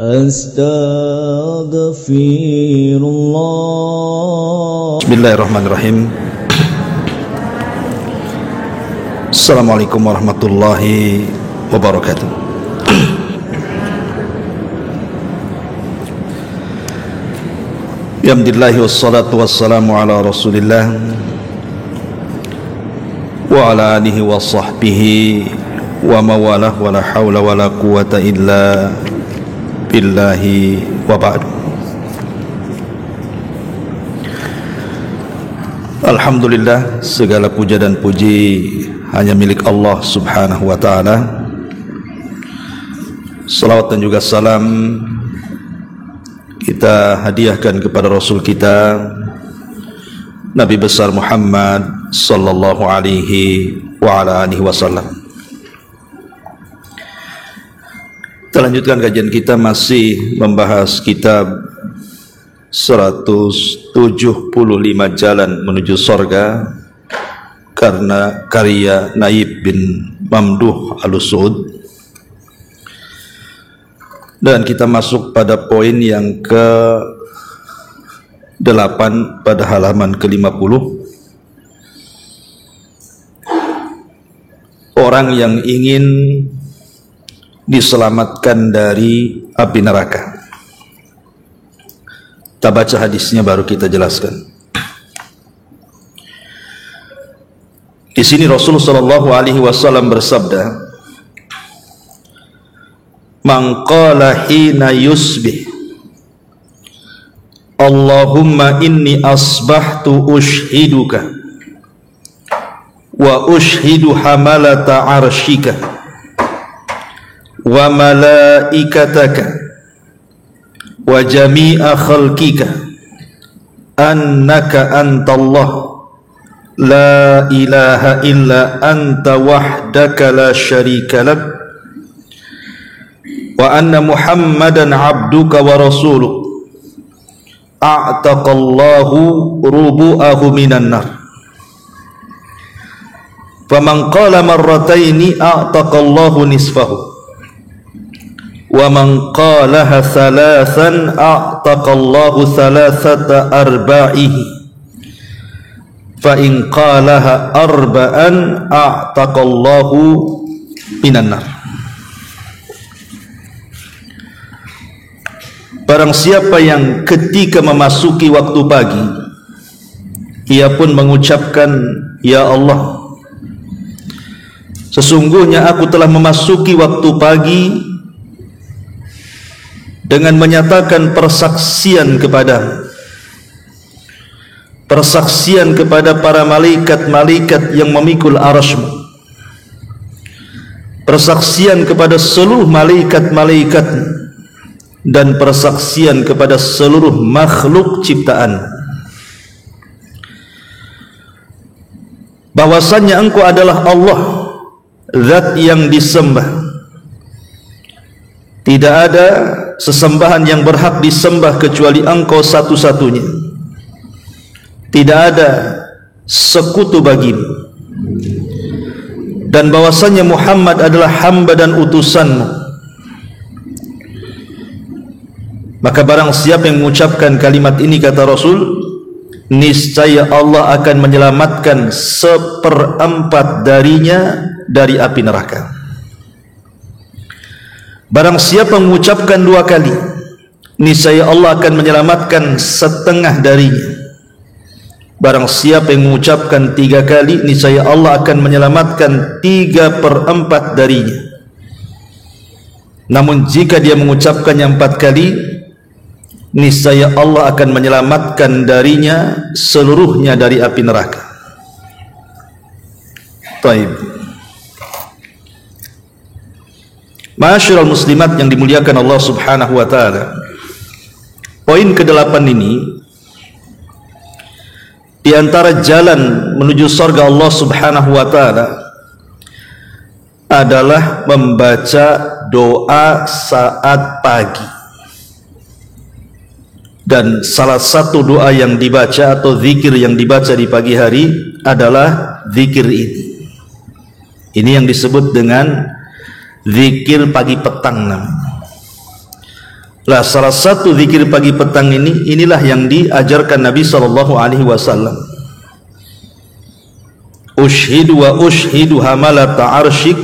Astaghfirullah. Bismillahirrahmanirrahim. Assalamualaikum warahmatullahi wabarakatuh. Alhamdulillah wassalatu wassalamu ala Rasulillah wa ala alihi wa sahbihi wa mawalah wa la hawla wa la quwata illa billahi wa ba'du. Alhamdulillah, segala puja dan puji hanya milik Allah subhanahu wa ta'ala. Salawat dan juga salam kita hadiahkan kepada Rasul kita Nabi besar Muhammad sallallahu alaihi wa ala alihi wasallam. Kita lanjutkan kajian kita, masih membahas kitab 175 Jalan Menuju Sorga karena karya Naib bin Mamduh Al-Usud. Dan kita masuk pada poin yang ke-8 pada halaman ke-50. Orang yang ingin diselamatkan dari api neraka. Kita baca hadisnya baru kita jelaskan. Di sini Rasulullah sallallahu alaihi wasallam bersabda, "Man qala hina yusbih Allahumma inni asbahtu ushiduka wa ushidu hamalata arshika wa malaikataka wa jami'a khalqika annaka antallah la ilaha illa anta wahdaka la syarika lak wa anna Muhammadan abduka wa rasuluk a'taqallahu rubu'ahu minan nar faman qala marrataini a'taqallahu nisfahu wa man qalaha thalathan a'taqallahu thalathata arba'ihi fa in qalaha arba'an a'taqallahu minan nar. Barang siapa yang ketika memasuki waktu pagi ia pun mengucapkan, ya Allah, sesungguhnya aku telah memasuki waktu pagi dengan menyatakan persaksian kepada para malaikat-malaikat yang memikul arasy-Mu, persaksian kepada seluruh malaikat-malaikat dan persaksian kepada seluruh makhluk ciptaan bahwasannya Engkau adalah Allah, zat yang disembah, tidak ada sesembahan yang berhak disembah kecuali Engkau satu-satunya, tidak ada sekutu bagimu, dan bahwasannya Muhammad adalah hamba dan utusan-Mu. Maka barang siapa yang mengucapkan kalimat ini, kata Rasul, niscaya Allah akan menyelamatkan 1/4 darinya dari api neraka. Barang siapa mengucapkan 2 kali, niscaya Allah akan menyelamatkan 1/2 darinya. Barang siapa yang mengucapkan 3 kali, niscaya Allah akan menyelamatkan 3/4 darinya. Namun jika dia mengucapkannya 4 kali, niscaya Allah akan menyelamatkan darinya seluruhnya dari api neraka. Taib. Ma'asyiral muslimat yang dimuliakan Allah subhanahu wa ta'ala, poin ke-8 ini di antara jalan menuju surga Allah subhanahu wa ta'ala adalah membaca doa saat pagi. Dan salah satu doa yang dibaca atau zikir yang dibaca di pagi hari adalah zikir ini. Ini yang disebut dengan zikir pagi petang namanya. Lah salah satu zikir pagi petang inilah yang diajarkan Nabi sallallahu alaihi wasallam. Ushhidu wa ushhidu hamalata arsyik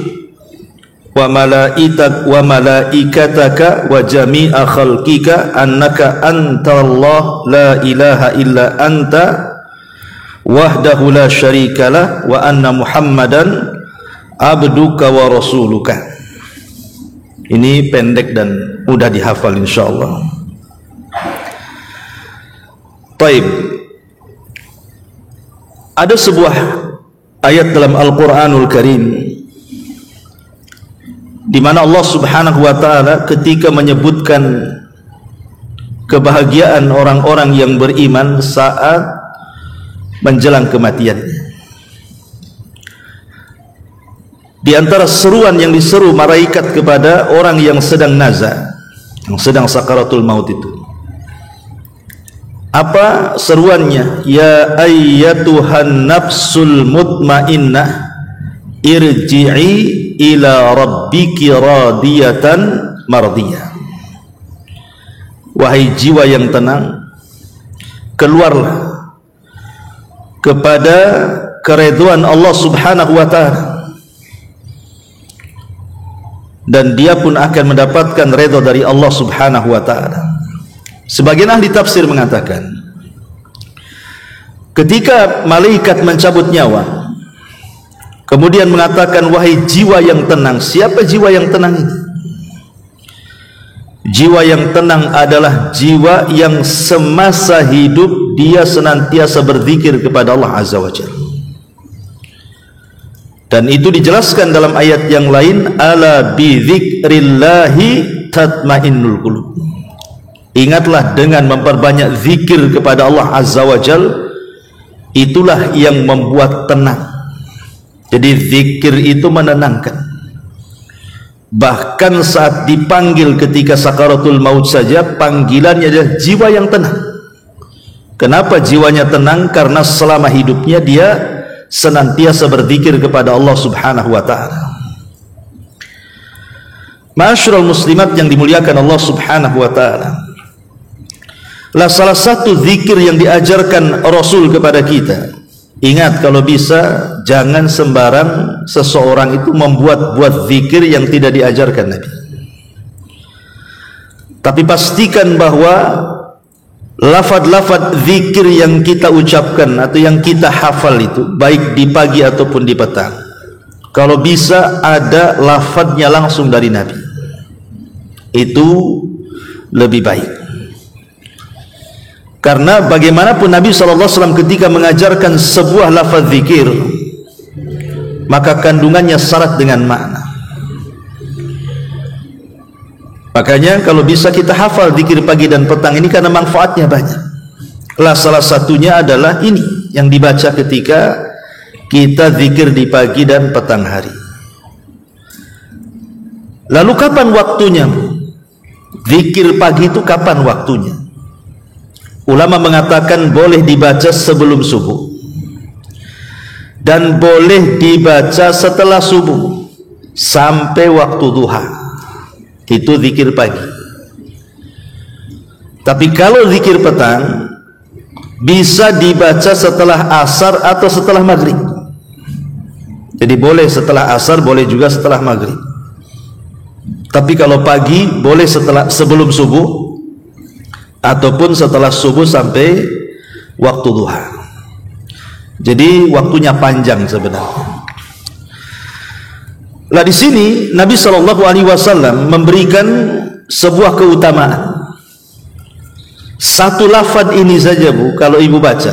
wa malaikataka wa jami'a khalqika annaka antallah la ilaha illa anta wahdahu la syarikalah wa anna Muhammadan abduka wa rasuluka. Ini pendek dan mudah dihafal insyaallah. Baik. Ada sebuah ayat dalam Al-Qur'anul Karim di mana Allah Subhanahu wa taala ketika menyebutkan kebahagiaan orang-orang yang beriman saat menjelang kematiannya. Di antara seruan yang diseru malaikat kepada orang yang sedang naza, yang sedang sakaratul maut itu, apa seruannya? Ya ayyatuhan nafsul mutmainnah irji'i ila rabbiki radiyatan mardiyah. Wahai jiwa yang tenang, keluarlah kepada keridhaan Allah Subhanahu wa taala, dan dia pun akan mendapatkan redha dari Allah Subhanahu wa taala. Sebagian ahli tafsir mengatakan, ketika malaikat mencabut nyawa, kemudian mengatakan wahai jiwa yang tenang. Siapa jiwa yang tenang ini? Jiwa yang tenang adalah jiwa yang semasa hidup dia senantiasa berzikir kepada Allah Azza wa Jalla. Dan itu dijelaskan dalam ayat yang lain, ala bi dzikrillahi tatmainnul qulub. Ingatlah dengan memperbanyak zikir kepada Allah Azza wa Jalla, itulah yang membuat tenang. Jadi zikir itu menenangkan. Bahkan saat dipanggil ketika sakaratul maut saja, panggilannya adalah jiwa yang tenang. Kenapa jiwanya tenang? Karena selama hidupnya dia senantiasa berzikir kepada Allah Subhanahu wa taala. Ma'asyiral muslimat yang dimuliakan Allah Subhanahu wa taala, lah salah satu zikir yang diajarkan Rasul kepada kita. Ingat, kalau bisa jangan sembarang seseorang itu membuat zikir yang tidak diajarkan Nabi. Tapi pastikan bahwa lafaz-lafaz zikir yang kita ucapkan atau yang kita hafal itu, baik di pagi ataupun di petang, kalau bisa ada lafaznya langsung dari Nabi, itu lebih baik. Karena bagaimanapun Nabi SAW ketika mengajarkan sebuah lafaz zikir, maka kandungannya syarat dengan makna. Makanya kalau bisa kita hafal zikir pagi dan petang ini karena manfaatnya banyak. Lah salah satunya adalah ini yang dibaca ketika kita zikir di pagi dan petang hari. Lalu kapan waktunya? Zikir pagi itu kapan waktunya? Ulama mengatakan boleh dibaca sebelum subuh dan boleh dibaca setelah subuh sampai waktu duha. Itu zikir pagi. Tapi kalau zikir petang bisa dibaca setelah asar atau setelah maghrib. Jadi boleh setelah asar, boleh juga setelah maghrib. Tapi kalau pagi boleh sebelum subuh ataupun setelah subuh sampai waktu duha. Jadi waktunya panjang sebenarnya. Lah di sini Nabi Shallallahu Alaihi Wasallam memberikan sebuah keutamaan. Satu lafaz ini saja Bu, kalau ibu baca,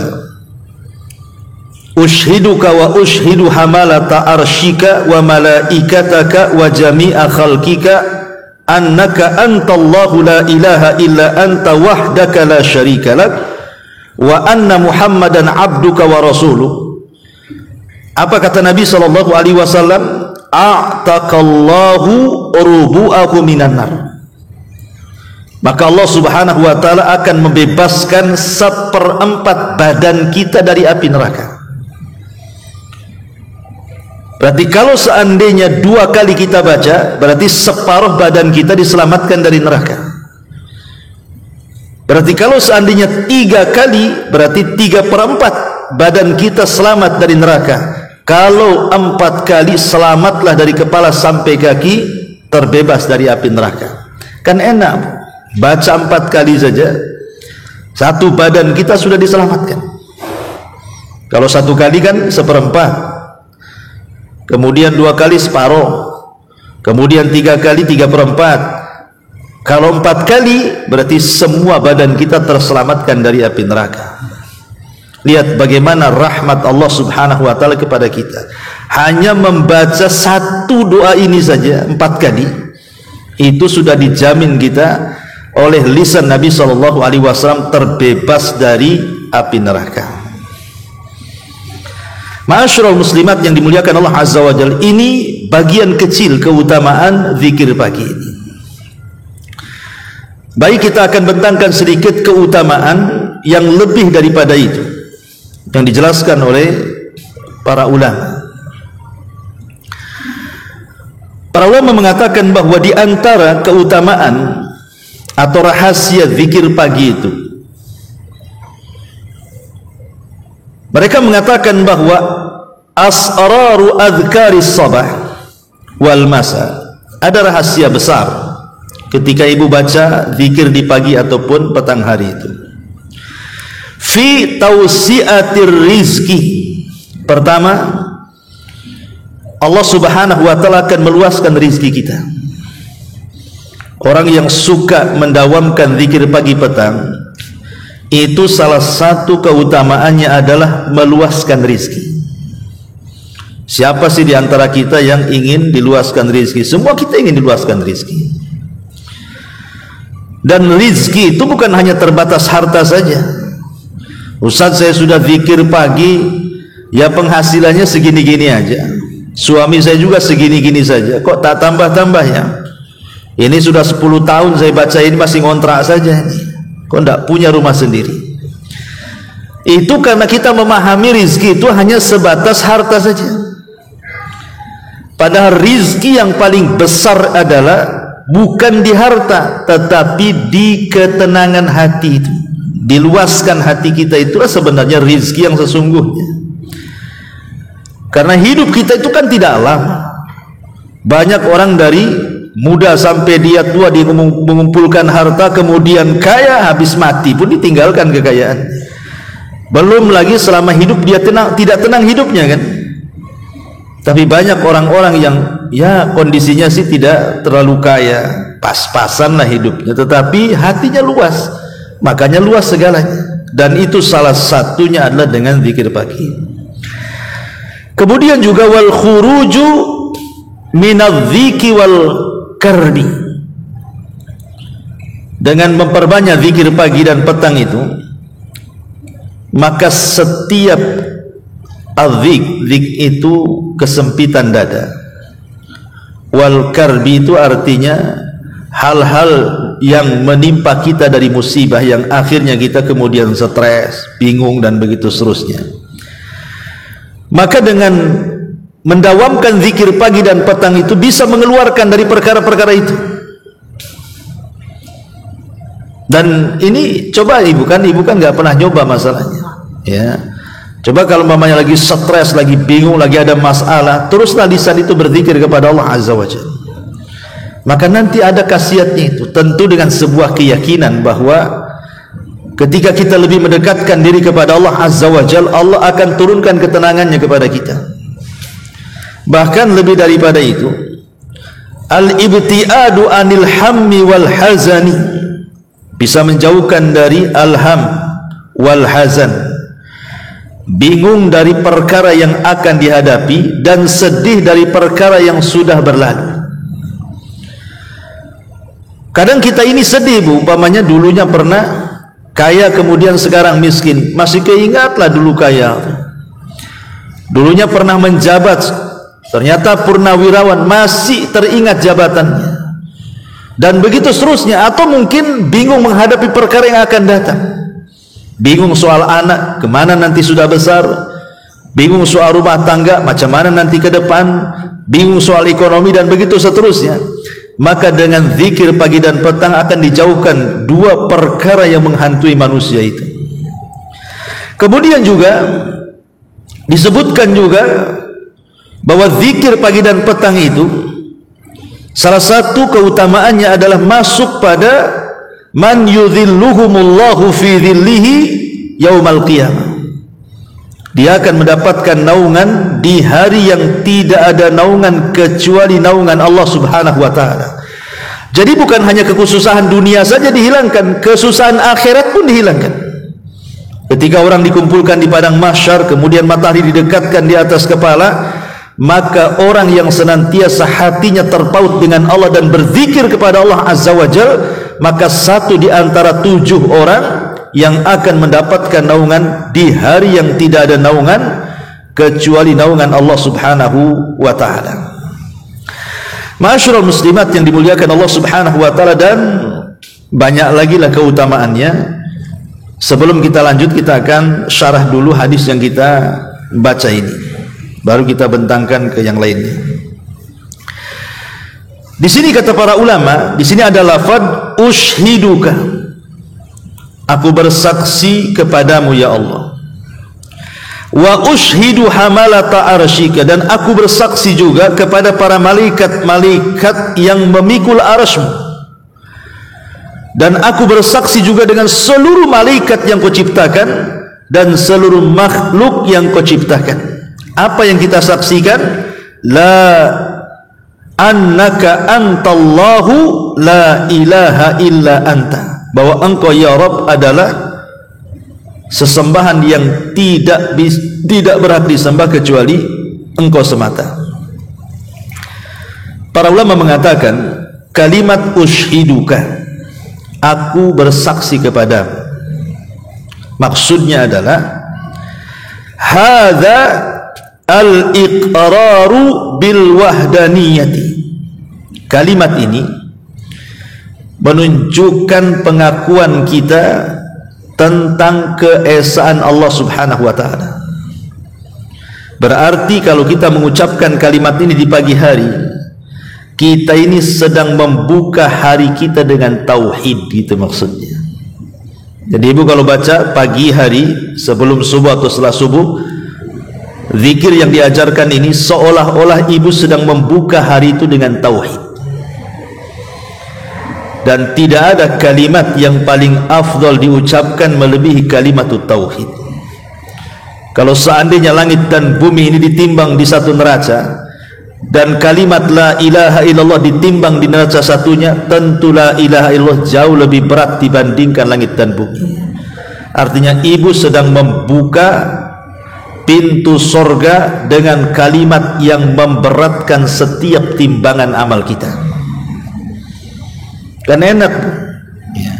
ushiduka wa ushidu hamalata arshika wa malaikataka wa jami'a khalqika annaka antallahu la ilaha illa anta wahdaka la syarika lak wa anna Muhammadan abduka wa rasuluh. Apa kata Nabi Shallallahu Alaihi Wasallam? A'taqallahu rubu'ahu minan nar. Maka Allah Subhanahu wa taala akan membebaskan 1/4 badan kita dari api neraka. Berarti kalau seandainya 2 kali kita baca, berarti separuh badan kita diselamatkan dari neraka. Berarti kalau seandainya 3 kali, berarti 3/4 badan kita selamat dari neraka. Kalau 4 kali, selamatlah dari kepala sampai kaki, terbebas dari api neraka. Kan enak, baca 4 kali saja, 1 badan kita sudah diselamatkan. Kalau 1 kali kan 1/4, kemudian 2 kali separuh, kemudian 3 kali 3/4. Kalau 4 kali, berarti semua badan kita terselamatkan dari api neraka. Lihat bagaimana rahmat Allah subhanahu wa ta'ala kepada kita. Hanya membaca 1 doa ini saja 4 kali, itu sudah dijamin kita oleh lisan Nabi SAW terbebas dari api neraka. Ma'asyiral muslimat yang dimuliakan Allah Azza wa Jalla, ini bagian kecil keutamaan zikir pagi ini. Baik, kita akan bentangkan sedikit keutamaan yang lebih daripada itu yang dijelaskan oleh para ulama. Para ulama mengatakan bahwa di antara keutamaan atau rahasia zikir pagi itu, mereka mengatakan bahwa asraru adzkaris sabah wal masa, ada rahasia besar ketika ibu baca zikir di pagi ataupun petang hari itu. Fi tausiatir rizki, pertama, Allah subhanahu wa ta'ala akan meluaskan rizki kita. Orang yang suka mendawamkan zikir pagi petang, itu salah satu keutamaannya adalah meluaskan rizki. Siapa sih di antara kita yang ingin diluaskan rizki? Semua kita ingin diluaskan rizki. Dan rizki itu bukan hanya terbatas harta saja. Ustaz, saya sudah zikir pagi, ya penghasilannya segini-gini aja. Suami saya juga segini-gini saja. Kok tak tambah-tambah ya? Ini sudah 10 tahun saya baca ini masih ngontrak saja ini. Kok tidak punya rumah sendiri? Itu karena kita memahami rizki itu hanya sebatas harta saja. Padahal rizki yang paling besar adalah bukan di harta, tetapi di ketenangan hati itu. Diluaskan hati kita, itulah sebenarnya rizki yang sesungguhnya. Karena hidup kita itu kan tidak lama. Banyak orang dari muda sampai dia tua dia mengumpulkan harta, kemudian kaya, habis mati pun ditinggalkan kekayaan. Belum lagi selama hidup dia tidak tenang hidupnya kan. Tapi banyak orang-orang yang ya kondisinya sih tidak terlalu kaya, pas-pasan lah hidupnya, tetapi hatinya luas, makanya luas segalanya. Dan itu salah satunya adalah dengan zikir pagi. Kemudian juga wal khuruju minadz-dziki wal karbi, dengan memperbanyak zikir pagi dan petang itu, maka setiap zik itu kesempitan dada. Wal karbi itu artinya hal-hal yang menimpa kita dari musibah yang akhirnya kita kemudian stres, bingung dan begitu seterusnya. Maka dengan mendawamkan zikir pagi dan petang itu bisa mengeluarkan dari perkara-perkara itu. Dan ini coba ibu kan nggak pernah nyoba masalahnya ya. Coba kalau mamanya lagi stres, lagi bingung, lagi ada masalah, teruslah lisan itu berzikir kepada Allah Azza wa Jalla. Maka nanti ada khasiatnya itu, tentu dengan sebuah keyakinan bahwa ketika kita lebih mendekatkan diri kepada Allah Azza wa Jalla, Allah akan turunkan ketenangannya kepada kita. Bahkan lebih daripada itu, al-ibtiadu anil hammi wal hazani, bisa menjauhkan dari al-ham wal hazan, bingung dari perkara yang akan dihadapi dan sedih dari perkara yang sudah berlalu. Kadang kita ini sedih bu, umpamanya dulunya pernah kaya kemudian sekarang miskin, masih keingatlah dulu kaya, dulunya pernah menjabat ternyata purnawirawan, masih teringat jabatannya, dan begitu seterusnya. Atau mungkin bingung menghadapi perkara yang akan datang, bingung soal anak, kemana nanti sudah besar, bingung soal rumah tangga, macam mana nanti ke depan, bingung soal ekonomi dan begitu seterusnya. maka dengan zikir pagi dan petang akan dijauhkan dua perkara yang menghantui manusia itu. Kemudian juga disebutkan juga bahwa zikir pagi dan petang itu salah satu keutamaannya adalah masuk pada man yudhilluhumullahu fi dhillihi yaumal qiyamah. Dia akan mendapatkan naungan di hari yang tidak ada naungan kecuali naungan Allah Subhanahu wa taala. Jadi bukan hanya kesusahan dunia saja dihilangkan, kesusahan akhirat pun dihilangkan. Ketika orang dikumpulkan di padang mahsyar, kemudian matahari didekatkan di atas kepala, maka orang yang senantiasa hatinya terpaut dengan Allah dan berzikir kepada Allah Azza wa Jalla, maka satu di antara 7 orang yang akan mendapatkan naungan di hari yang tidak ada naungan kecuali naungan Allah Subhanahu wa taala. Ma'asyiral muslimat yang dimuliakan Allah Subhanahu wa taala, dan banyak lagi lah keutamaannya. Sebelum kita lanjut, kita akan syarah dulu hadis yang kita baca ini, baru kita bentangkan ke yang lainnya. Di sini kata para ulama, di sini ada lafaz ushiduka, aku bersaksi kepadamu ya Allah. Wa ushidu hamalata arsyika, dan aku bersaksi juga kepada para malaikat-malaikat yang memikul arasy-Mu. Dan aku bersaksi juga dengan seluruh malaikat yang Kau ciptakan dan seluruh makhluk yang Kau ciptakan. Apa yang kita saksikan? La annaka antallahu la ilaha illa anta, bahwa Engkau ya Rabb adalah sesembahan yang tidak berhak disembah kecuali Engkau semata. Para ulama mengatakan kalimat ushiduka, aku bersaksi kepadamu, maksudnya adalah hadza al-iqraru bil wahdaniyati. Kalimat ini menunjukkan pengakuan kita tentang keesaan Allah Subhanahu wa taala. Berarti kalau kita mengucapkan kalimat ini di pagi hari, kita ini sedang membuka hari kita dengan tauhid, gitu maksudnya. Jadi ibu kalau baca pagi hari sebelum subuh atau setelah subuh, zikir yang diajarkan ini seolah-olah ibu sedang membuka hari itu dengan tauhid. Dan tidak ada kalimat yang paling afdal diucapkan melebihi kalimat tauhid. Kalau seandainya langit dan bumi ini ditimbang di satu neraca, dan kalimat la ilaha illallah ditimbang di neraca satunya, tentu la ilaha illallah jauh lebih berat dibandingkan langit dan bumi. Artinya ibu sedang membuka pintu sorga dengan kalimat yang memberatkan setiap timbangan amal kita. Kan enak ya.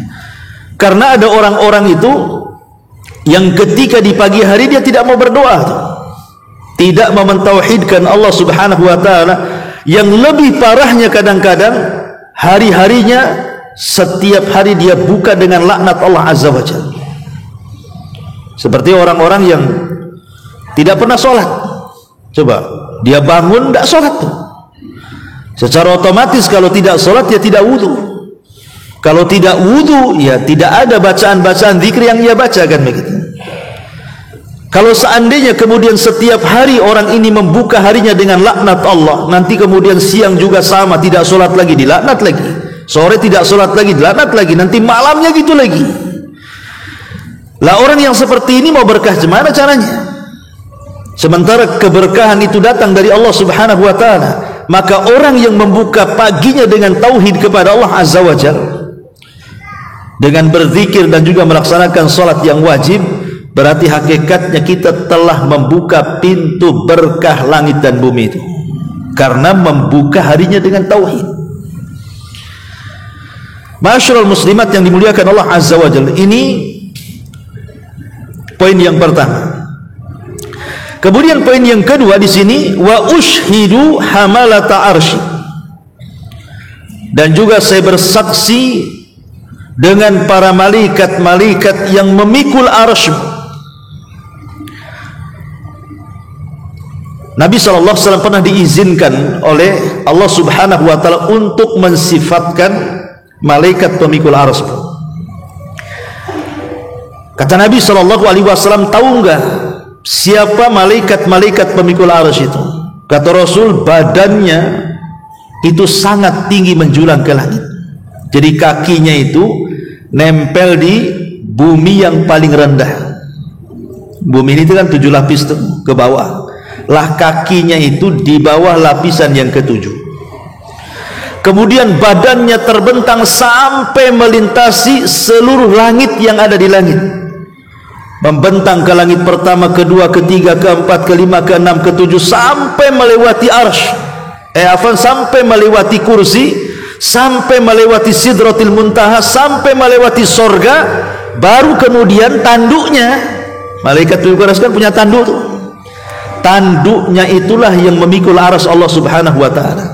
Karena ada orang-orang itu yang ketika di pagi hari dia tidak mau berdoa tuh, tidak mau mentauhidkan Allah Subhanahu wa taala. Yang lebih parahnya kadang-kadang hari-harinya setiap hari dia buka dengan laknat Allah Azza wa Jalla. Seperti orang-orang yang tidak pernah sholat. Coba dia bangun tidak sholat tuh, secara otomatis kalau tidak sholat ya tidak wudu. Kalau tidak wudu ya tidak ada bacaan-bacaan zikir yang ia bacakan begitu. Kalau seandainya kemudian setiap hari orang ini membuka harinya dengan laknat Allah, nanti kemudian siang juga sama, tidak sholat lagi dilaknat lagi, sore tidak sholat lagi dilaknat lagi, nanti malamnya gitu lagi. Lah orang yang seperti ini mau berkah gimana caranya? Sementara keberkahan itu datang dari Allah Subhanahu wa taala. Maka orang yang membuka paginya dengan tauhid kepada Allah Azza wa Jalla, dengan berzikir dan juga melaksanakan salat yang wajib, berarti hakikatnya kita telah membuka pintu berkah langit dan bumi itu, karena membuka harinya dengan tauhid. Ma'asyiral muslimat yang dimuliakan Allah Azza wa Jalla, ini poin yang pertama. Kemudian poin yang kedua di sini, wa ushidu hamalata arsy, dan juga saya bersaksi dengan para malaikat-malaikat yang memikul arsy. Nabi SAW pernah diizinkan oleh Allah Subhanahu wa Ta'ala untuk mensifatkan malaikat pemikul arsy. Kata Nabi SAW, tahu enggak siapa malaikat pemikul arsy itu? Kata Rasul, badannya itu sangat tinggi menjulang ke langit. Jadi kakinya itu nempel di bumi yang paling rendah. Bumi ini kan 7 lapis tuh, ke bawah. Lah kakinya itu di bawah lapisan yang ke-7. Kemudian badannya terbentang sampai melintasi seluruh langit yang ada di langit. Membentang ke langit pertama, kedua, ketiga, keempat, kelima, keenam, ketujuh, sampai melewati arsy. Sampai melewati kursi, sampai melewati sidratil muntaha, sampai melewati sorga. Baru kemudian tanduknya, malaikat pemikul arsy kan punya tanduk tuh. Tanduknya itulah yang memikul arsy Allah Subhanahu wa Ta'ala.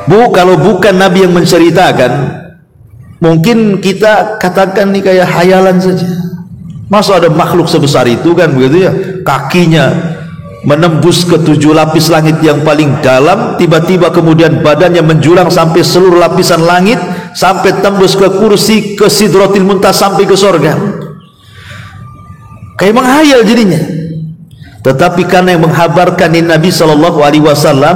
Kalau bukan Nabi yang menceritakan, mungkin kita katakan ini kayak hayalan saja. Masa ada makhluk sebesar itu kan begitu ya, kakinya menembus ke 7 lapis langit yang paling dalam, tiba-tiba kemudian badannya menjulang sampai seluruh lapisan langit, sampai tembus ke kursi, ke sidratil muntaha, sampai ke sorga. Kayak menghayal jadinya. Tetapi karena yang menghabarkan Nabi SAW,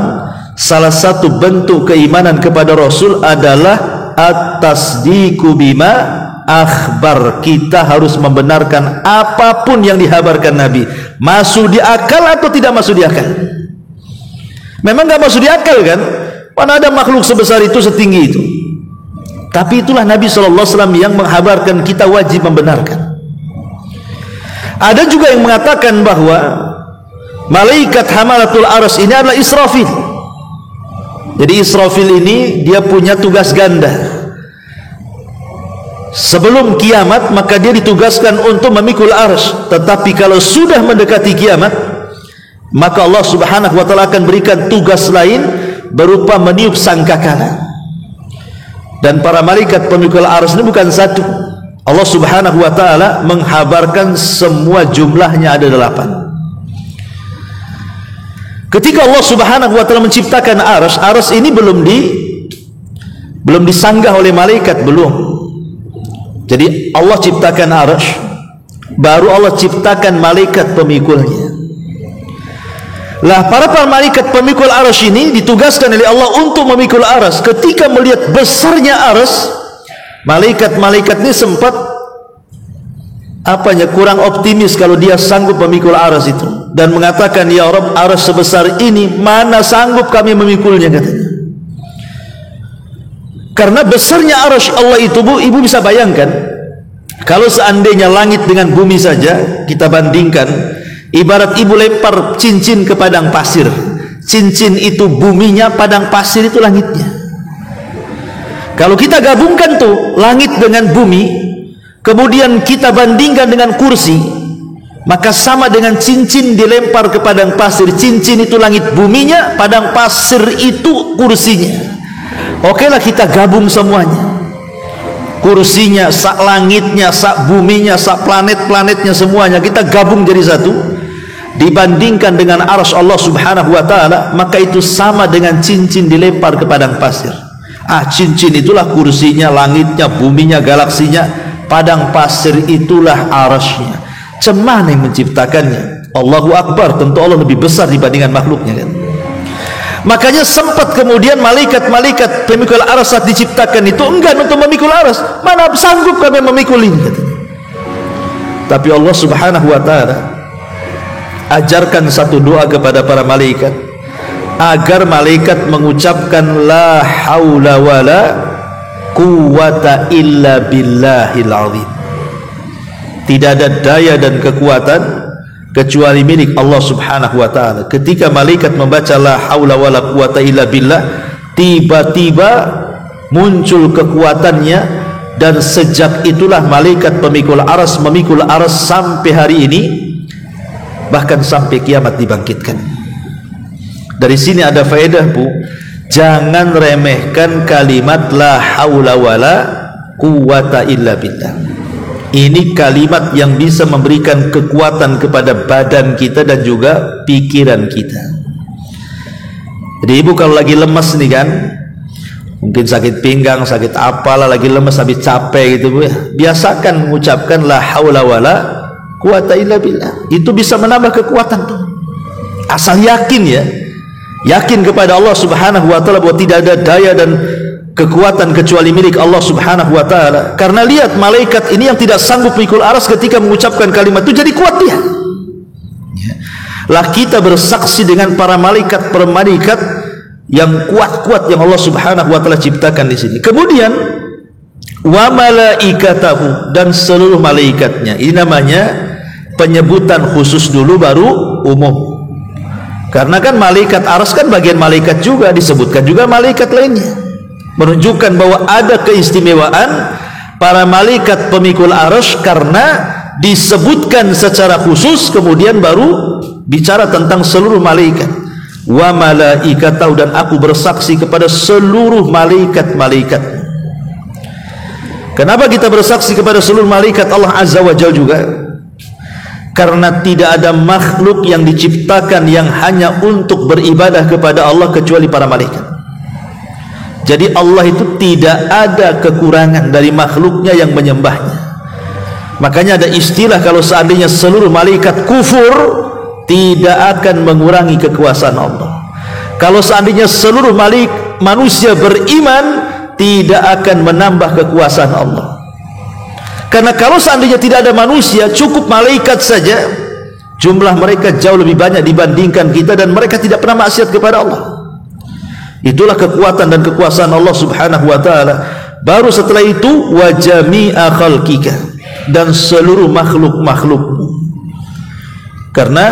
salah satu bentuk keimanan kepada Rasul adalah at-tasdiqu bima akhbar. Kita harus membenarkan apapun yang dihabarkan Nabi, masuk di akal atau tidak masuk di akal. Memang gak masuk di akal kan, mana ada makhluk sebesar itu, setinggi itu. Tapi itulah Nabi SAW yang menghabarkan, kita wajib membenarkan. Ada juga yang mengatakan bahwa malaikat hamalatul arsy ini adalah Israfil. Jadi Israfil ini dia punya tugas ganda. Sebelum kiamat maka dia ditugaskan untuk memikul arsy. Tetapi kalau sudah mendekati kiamat, maka Allah Subhanahu wa Ta'ala akan berikan tugas lain berupa meniup sangkakala. Dan para malaikat pemikul arsy ini bukan satu. Allah Subhanahu wa Ta'ala menghabarkan semua jumlahnya ada 8. Ketika Allah Subhanahu wa Ta'ala menciptakan arsy ini belum disanggah oleh malaikat, belum. Jadi Allah ciptakan arsy, baru Allah ciptakan malaikat pemikulnya. Lah para malaikat pemikul arsy ini ditugaskan oleh Allah untuk memikul arsy. Ketika melihat besarnya arsy, malaikat-malaikat ini sempat kurang optimis kalau dia sanggup memikul arsy itu, dan mengatakan, ya Rabb, arsy sebesar ini mana sanggup kami memikulnya, katanya. Karena besarnya arsy Allah itu, ibu bisa bayangkan, kalau seandainya langit dengan bumi saja kita bandingkan, ibarat ibu lempar cincin ke padang pasir. Cincin itu buminya, padang pasir itu langitnya. Kalau kita gabungkan tuh langit dengan bumi, kemudian kita bandingkan dengan kursi, maka sama dengan cincin dilempar ke padang pasir. Cincin itu langit buminya, padang pasir itu kursinya. Oke lah, kita gabung semuanya, kursinya, sak langitnya, sak buminya, sak planet-planetnya, semuanya kita gabung jadi satu. Dibandingkan dengan arsy Allah Subhanahu wa Ta'ala, maka itu sama dengan cincin dilempar ke padang pasir. Cincin itulah kursinya, langitnya, buminya, galaksinya. Padang pasir itulah arsy-nya. Cemana yang menciptakannya? Allahu Akbar. Tentu Allah lebih besar dibandingkan makhluknya kan. Makanya sempat kemudian malaikat-malaikat pemikul arsy saat diciptakan itu enggan untuk memikul arsy. Mana sanggup kami memikul ini, katanya. Tapi Allah Subhanahu wa Ta'ala ajarkan satu doa kepada para malaikat, agar malaikat mengucapkan la haula wala quwwata illa billahil azim. Tidak ada daya dan kekuatan kecuali milik Allah Subhanahu wa Ta'ala. Ketika malaikat membaca la haula wala quwwata illa billah, tiba-tiba muncul kekuatannya, dan sejak itulah malaikat pemikul arsy memikul arsy sampai hari ini, bahkan sampai kiamat dibangkitkan. Dari sini ada faedah, Bu, jangan remehkan kalimat la haula wala quwwata illa billah. Ini kalimat yang bisa memberikan kekuatan kepada badan kita dan juga pikiran kita. Jadi ibu kalau lagi lemas nih kan, mungkin sakit pinggang, sakit apalah, lagi lemas, habis capek gitu bu ya, biasakan mengucapkan la haula wala quwata illa billah. Itu bisa menambah kekuatan tuh. Asal yakin ya, yakin kepada Allah subhanahu wa ta'ala bahwa tidak ada daya dan kekuatan kecuali milik Allah subhanahu wa ta'ala. Karena lihat malaikat ini yang tidak sanggup mikul aras ketika mengucapkan kalimat itu jadi kuat dia. Lah kita bersaksi dengan para malaikat yang kuat-kuat yang Allah subhanahu wa ta'ala ciptakan di sini. Kemudian wa malaikatahu, dan seluruh malaikatnya. Ini namanya penyebutan khusus dulu baru umum. Karena kan malaikat aras kan bagian malaikat juga, disebutkan juga malaikat lainnya, menunjukkan bahwa ada keistimewaan para malaikat pemikul arsy karena disebutkan secara khusus, kemudian baru bicara tentang seluruh malaikat. Wa malaikatahu, dan aku bersaksi kepada seluruh malaikat-malaikat. Kenapa kita bersaksi kepada seluruh malaikat Allah azza wa jalla juga? Karena tidak ada makhluk yang diciptakan yang hanya untuk beribadah kepada Allah kecuali para malaikat. Jadi Allah itu tidak ada kekurangan dari makhluknya yang menyembahnya. Makanya ada istilah, kalau seandainya seluruh malaikat kufur, tidak akan mengurangi kekuasaan Allah. Kalau seandainya seluruh manusia beriman, tidak akan menambah kekuasaan Allah. Karena kalau seandainya tidak ada manusia, cukup malaikat saja, jumlah mereka jauh lebih banyak dibandingkan kita, dan mereka tidak pernah maksiat kepada Allah. Itulah kekuatan dan kekuasaan Allah subhanahu wa ta'ala. Baru setelah itu wa jami'a khalqika, dan seluruh makhluk-makhlukmu. Karena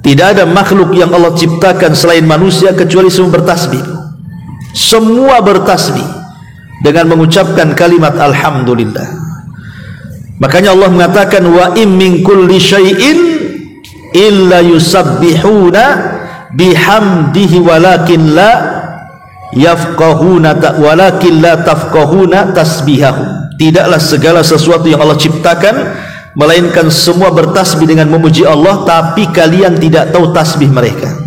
tidak ada makhluk yang Allah ciptakan selain manusia kecuali semua bertasbih. Semua bertasbih dengan mengucapkan kalimat alhamdulillah. Makanya Allah mengatakan wa in min kulli syai'in illa yusabbihuna bihamdihi walakin la tafqahuna tasbihahum. Tidaklah segala sesuatu yang Allah ciptakan melainkan semua bertasbih dengan memuji Allah, tapi kalian tidak tahu tasbih mereka.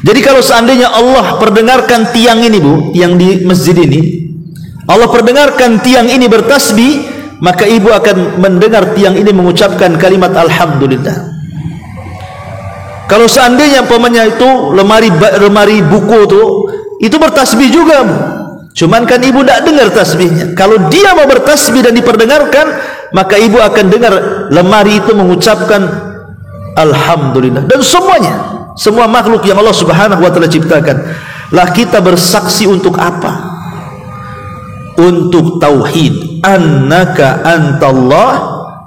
Jadi kalau seandainya Allah perdengarkan tiang ini bu, tiang di masjid ini, Allah perdengarkan tiang ini bertasbih, maka ibu akan mendengar tiang ini mengucapkan kalimat alhamdulillah. Kalau seandainya umpamanya itu lemari buku itu bertasbih juga, cuman kan ibu tidak dengar tasbihnya. Kalau dia mau bertasbih dan diperdengarkan, maka ibu akan dengar lemari itu mengucapkan alhamdulillah. Dan semuanya, semua makhluk yang Allah subhanahu wa ta'ala ciptakan. Lah kita bersaksi untuk apa? Untuk tauhid, annaka antallah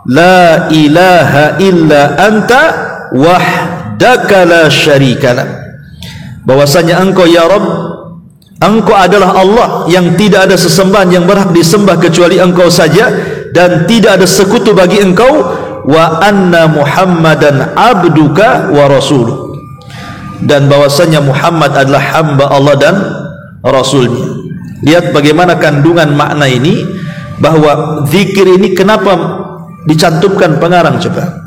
la ilaha illa anta wahdaka la syarikalah. Bahwasanya engkau ya Rabb, engkau adalah Allah yang tidak ada sesembahan yang berhak disembah kecuali engkau saja, dan tidak ada sekutu bagi engkau, wa anna Muhammadan abduka wa rasuluh, dan bahwasanya Muhammad adalah hamba Allah dan rasulnya. Lihat bagaimana kandungan makna ini, bahwa zikir ini kenapa dicantumkan pengarang coba.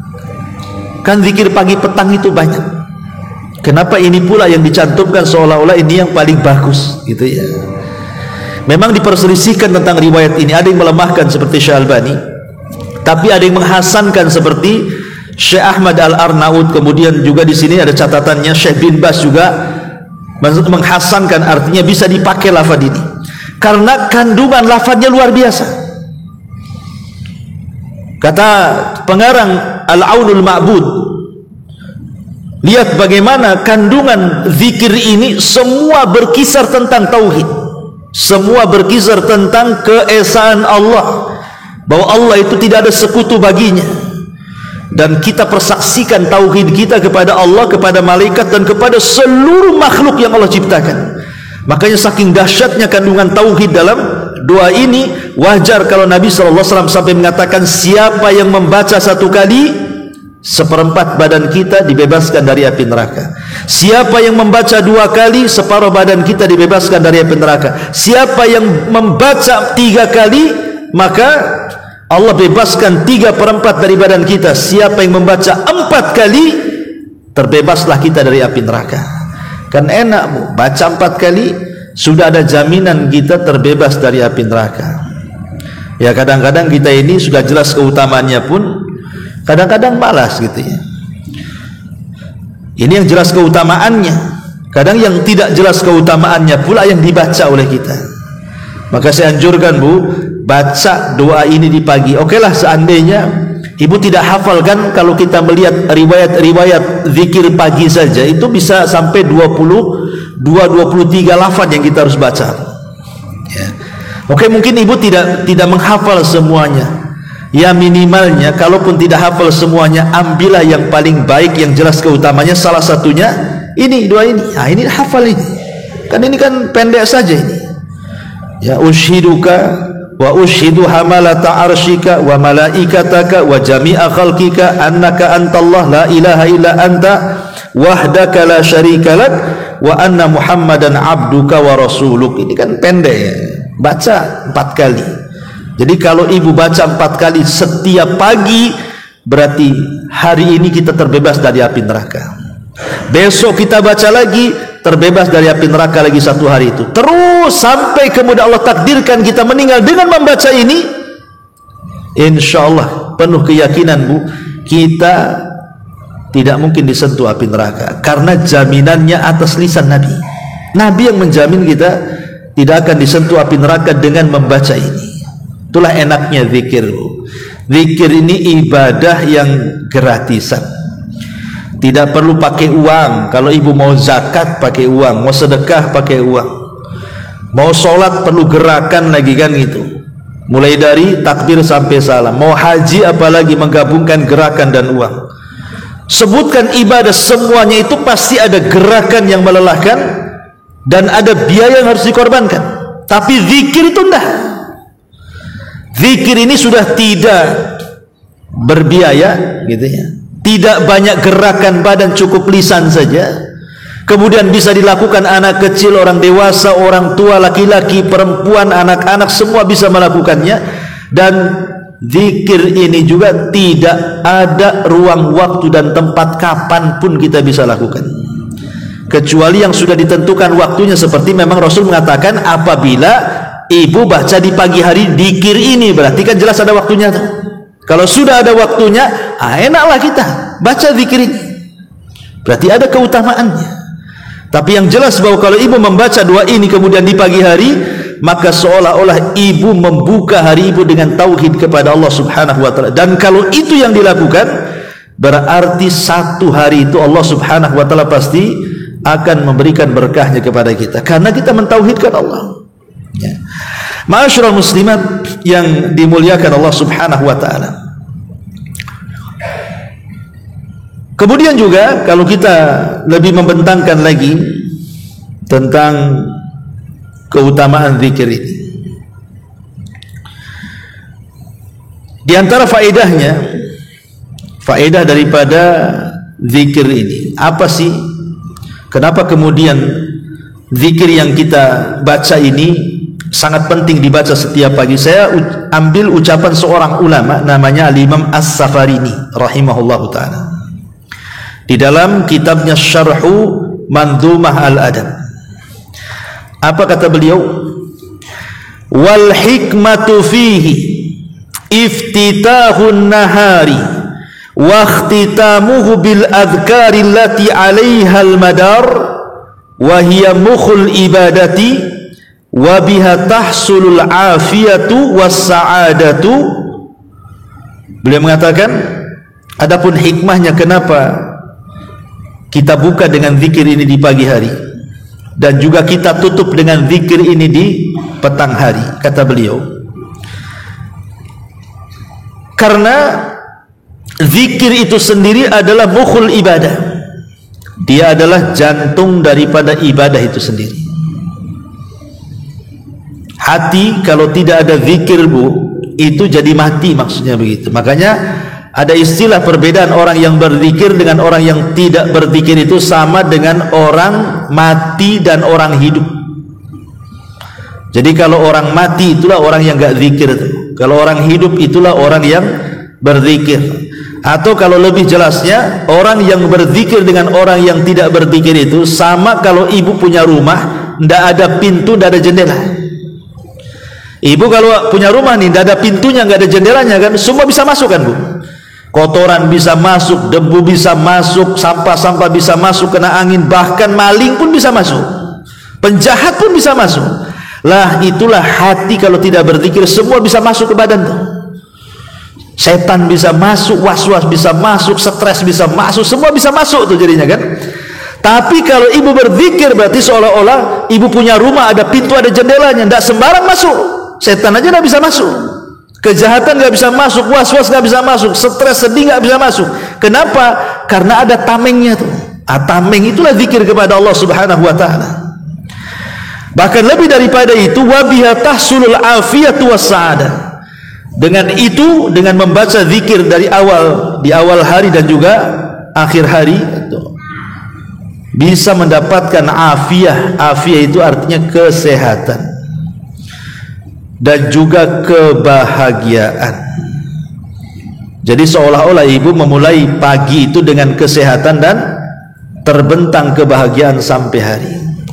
Kan zikir pagi petang itu banyak. Kenapa ini pula yang dicantumkan seolah-olah ini yang paling bagus gitu ya. Memang diperselisihkan tentang riwayat ini, ada yang melemahkan seperti Syekh Albani, tapi ada yang menghasankan seperti Syekh Ahmad Al-Arnaud. Kemudian juga di sini ada catatannya Syekh bin Bas juga menghasankan, artinya bisa dipakai lafaz ini karena kandungan lafaznya luar biasa. Kata pengarang Al-Aunul Ma'bud, lihat bagaimana kandungan zikir ini semua berkisar tentang tauhid, semua berkisar tentang keesaan Allah, bahwa Allah itu tidak ada sekutu baginya, dan kita persaksikan tauhid kita kepada Allah, kepada malaikat, dan kepada seluruh makhluk yang Allah ciptakan. Makanya saking dahsyatnya kandungan tauhid dalam doa ini, wajar kalau Nabi SAW sampai mengatakan, siapa yang membaca satu kali, seperempat badan kita dibebaskan dari api neraka. Siapa yang membaca dua kali, separuh badan kita dibebaskan dari api neraka. Siapa yang membaca 3 kali, maka Allah bebaskan 3/4 dari badan kita. Siapa yang membaca 4 kali, terbebaslah kita dari api neraka. Kan enak Bu, baca 4 kali sudah ada jaminan kita terbebas dari api neraka. Ya kadang-kadang kita ini sudah jelas keutamaannya pun kadang-kadang malas gitu ya. Ini yang jelas keutamaannya. Kadang yang tidak jelas keutamaannya pula yang dibaca oleh kita. Maka saya anjurkan Bu, baca doa ini di pagi. Oke lah, seandainya Ibu tidak hafalkan, kalau kita melihat riwayat zikir pagi saja itu bisa sampai 22-23 lafaz yang kita harus baca ya. Oke, mungkin Ibu tidak menghafal semuanya. Ya minimalnya kalaupun tidak hafal semuanya, ambillah yang paling baik yang jelas keutamanya. Salah satunya ini, doa ini. Nah, ini hafal ini. Kan ini kan pendek saja ini. Ya ushiduka wa ushidu hamalata arshika wa malaikataka wa jami'a khalqika annaka antallah la ilaha illa anta wahdaka la syarika lak wa anna muhammadan abduka wa rasuluk. Ini kan pendek ya. Baca 4 kali. Jadi kalau Ibu baca 4 kali setiap pagi, berarti hari ini kita terbebas dari api neraka. Besok kita baca lagi, terbebas dari api neraka lagi 1 hari itu. Terus sampai kemudian Allah takdirkan kita meninggal dengan membaca ini. Insya Allah penuh keyakinan Bu, kita tidak mungkin disentuh api neraka, karena jaminannya atas lisan Nabi. Nabi yang menjamin kita tidak akan disentuh api neraka dengan membaca ini. Itulah enaknya zikir. Zikir ini ibadah yang gratisan. Tidak perlu pakai uang. Kalau Ibu mau zakat pakai uang, mau sedekah pakai uang, mau sholat perlu gerakan lagi kan gitu. Mulai dari takbir sampai salam. Mau haji apalagi menggabungkan gerakan dan uang. Sebutkan ibadah semuanya itu pasti ada gerakan yang melelahkan dan ada biaya yang harus dikorbankan. Tapi zikir itu enggak. Zikir ini sudah tidak berbiaya gitu ya. Tidak banyak gerakan badan, cukup lisan saja. Kemudian bisa dilakukan anak kecil, orang dewasa, orang tua, laki-laki, perempuan, anak-anak, semua bisa melakukannya. Dan zikir ini juga tidak ada ruang waktu dan tempat kapanpun kita bisa lakukan, kecuali yang sudah ditentukan waktunya. Seperti memang Rasul mengatakan, apabila Ibu baca di pagi hari zikir ini, berarti kan jelas ada waktunya tuh. Kalau sudah ada waktunya, enaklah kita baca zikir ini, berarti ada keutamaannya. Tapi yang jelas bahwa kalau Ibu membaca doa ini kemudian di pagi hari, maka seolah-olah Ibu membuka hari Ibu dengan tauhid kepada Allah Subhanahu wa taala. Dan kalau itu yang dilakukan, berarti 1 hari itu Allah Subhanahu wa taala pasti akan memberikan berkahnya kepada kita, karena kita mentauhidkan Allah. Ya. Ma'asyiral muslimat yang dimuliakan Allah Subhanahu wa taala. Kemudian juga kalau kita lebih membentangkan lagi tentang keutamaan zikir ini, di antara faedahnya, faedah daripada zikir ini apa sih? Kenapa kemudian zikir yang kita baca ini sangat penting dibaca setiap pagi? Saya ambil ucapan seorang ulama namanya Al-Imam As-Safarini rahimahullahu ta'ala di dalam kitabnya Syarhu Manzumah Al-Adab. Apa kata beliau? Wal hikmatu fihi iftitahun nahari wa ikhtitamuhu bil adhkari allati 'alaiha al-madar wa hiya mukhul ibadati wa biha tahsulul afiyatu was sa'adatu. Beliau mengatakan, adapun hikmahnya kenapa kita buka dengan zikir ini di pagi hari dan juga kita tutup dengan zikir ini di petang hari, kata beliau, karena zikir itu sendiri adalah mukhul ibadah. Dia adalah jantung daripada ibadah itu sendiri. Hati kalau tidak ada zikir Bu, itu jadi mati, maksudnya begitu. Makanya ada istilah perbedaan orang yang berzikir dengan orang yang tidak berzikir, itu sama dengan orang mati dan orang hidup. Jadi kalau orang mati itulah orang yang gak zikir itu. Kalau orang hidup itulah orang yang berzikir. Atau kalau lebih jelasnya, orang yang berzikir dengan orang yang tidak berzikir itu sama kalau ibu punya rumah, ndak ada pintu, ndak ada jendela. Ibu kalau punya rumah nih, ndak ada pintunya, nggak ada jendelanya kan, semua bisa masuk kan Bu? Kotoran bisa masuk, debu bisa masuk, sampah-sampah bisa masuk, kena angin, bahkan maling pun bisa masuk, penjahat pun bisa masuk. Lah itulah hati kalau tidak berzikir, semua bisa masuk ke badan tuh. Setan bisa masuk, was-was bisa masuk, stres bisa masuk, semua bisa masuk tuh jadinya kan. Tapi kalau ibu berzikir berarti seolah-olah ibu punya rumah, ada pintu, ada jendelanya, tidak sembarang masuk. Setan aja tidak bisa masuk, kejahatan nggak bisa masuk, was-was nggak bisa masuk, stres sedih nggak bisa masuk. Kenapa? Karena ada tamengnya tuh. Tameng itulah zikir kepada Allah Subhanahu Wa Taala. Bahkan lebih daripada itu, wabiha tahsulul afiyatu wassa'adah. Dengan itu, dengan membaca zikir dari di awal hari dan juga akhir hari, bisa mendapatkan afiyah. Afiyah itu artinya kesehatan dan juga kebahagiaan. Jadi seolah-olah ibu memulai pagi itu dengan kesehatan dan terbentang kebahagiaan sampai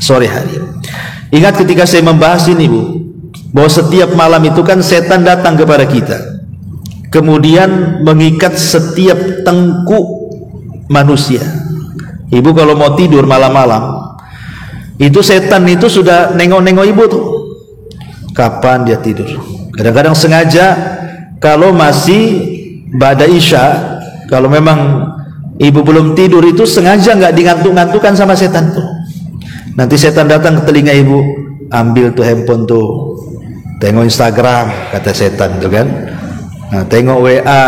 sore hari. Ingat ketika saya membahas ini Bu, bahwa setiap malam itu kan setan datang kepada kita, kemudian mengikat setiap tengkuk manusia. Ibu kalau mau tidur malam-malam, itu setan itu sudah nengok-nengok ibu tuh, kapan dia tidur. Kadang-kadang sengaja kalau masih ba'da isya, kalau memang ibu belum tidur itu sengaja nggak digantuk-gantukan sama setan tuh. Nanti setan datang ke telinga ibu, ambil tuh handphone tuh, tengok Instagram, kata setan tuh kan. Nah, tengok WA,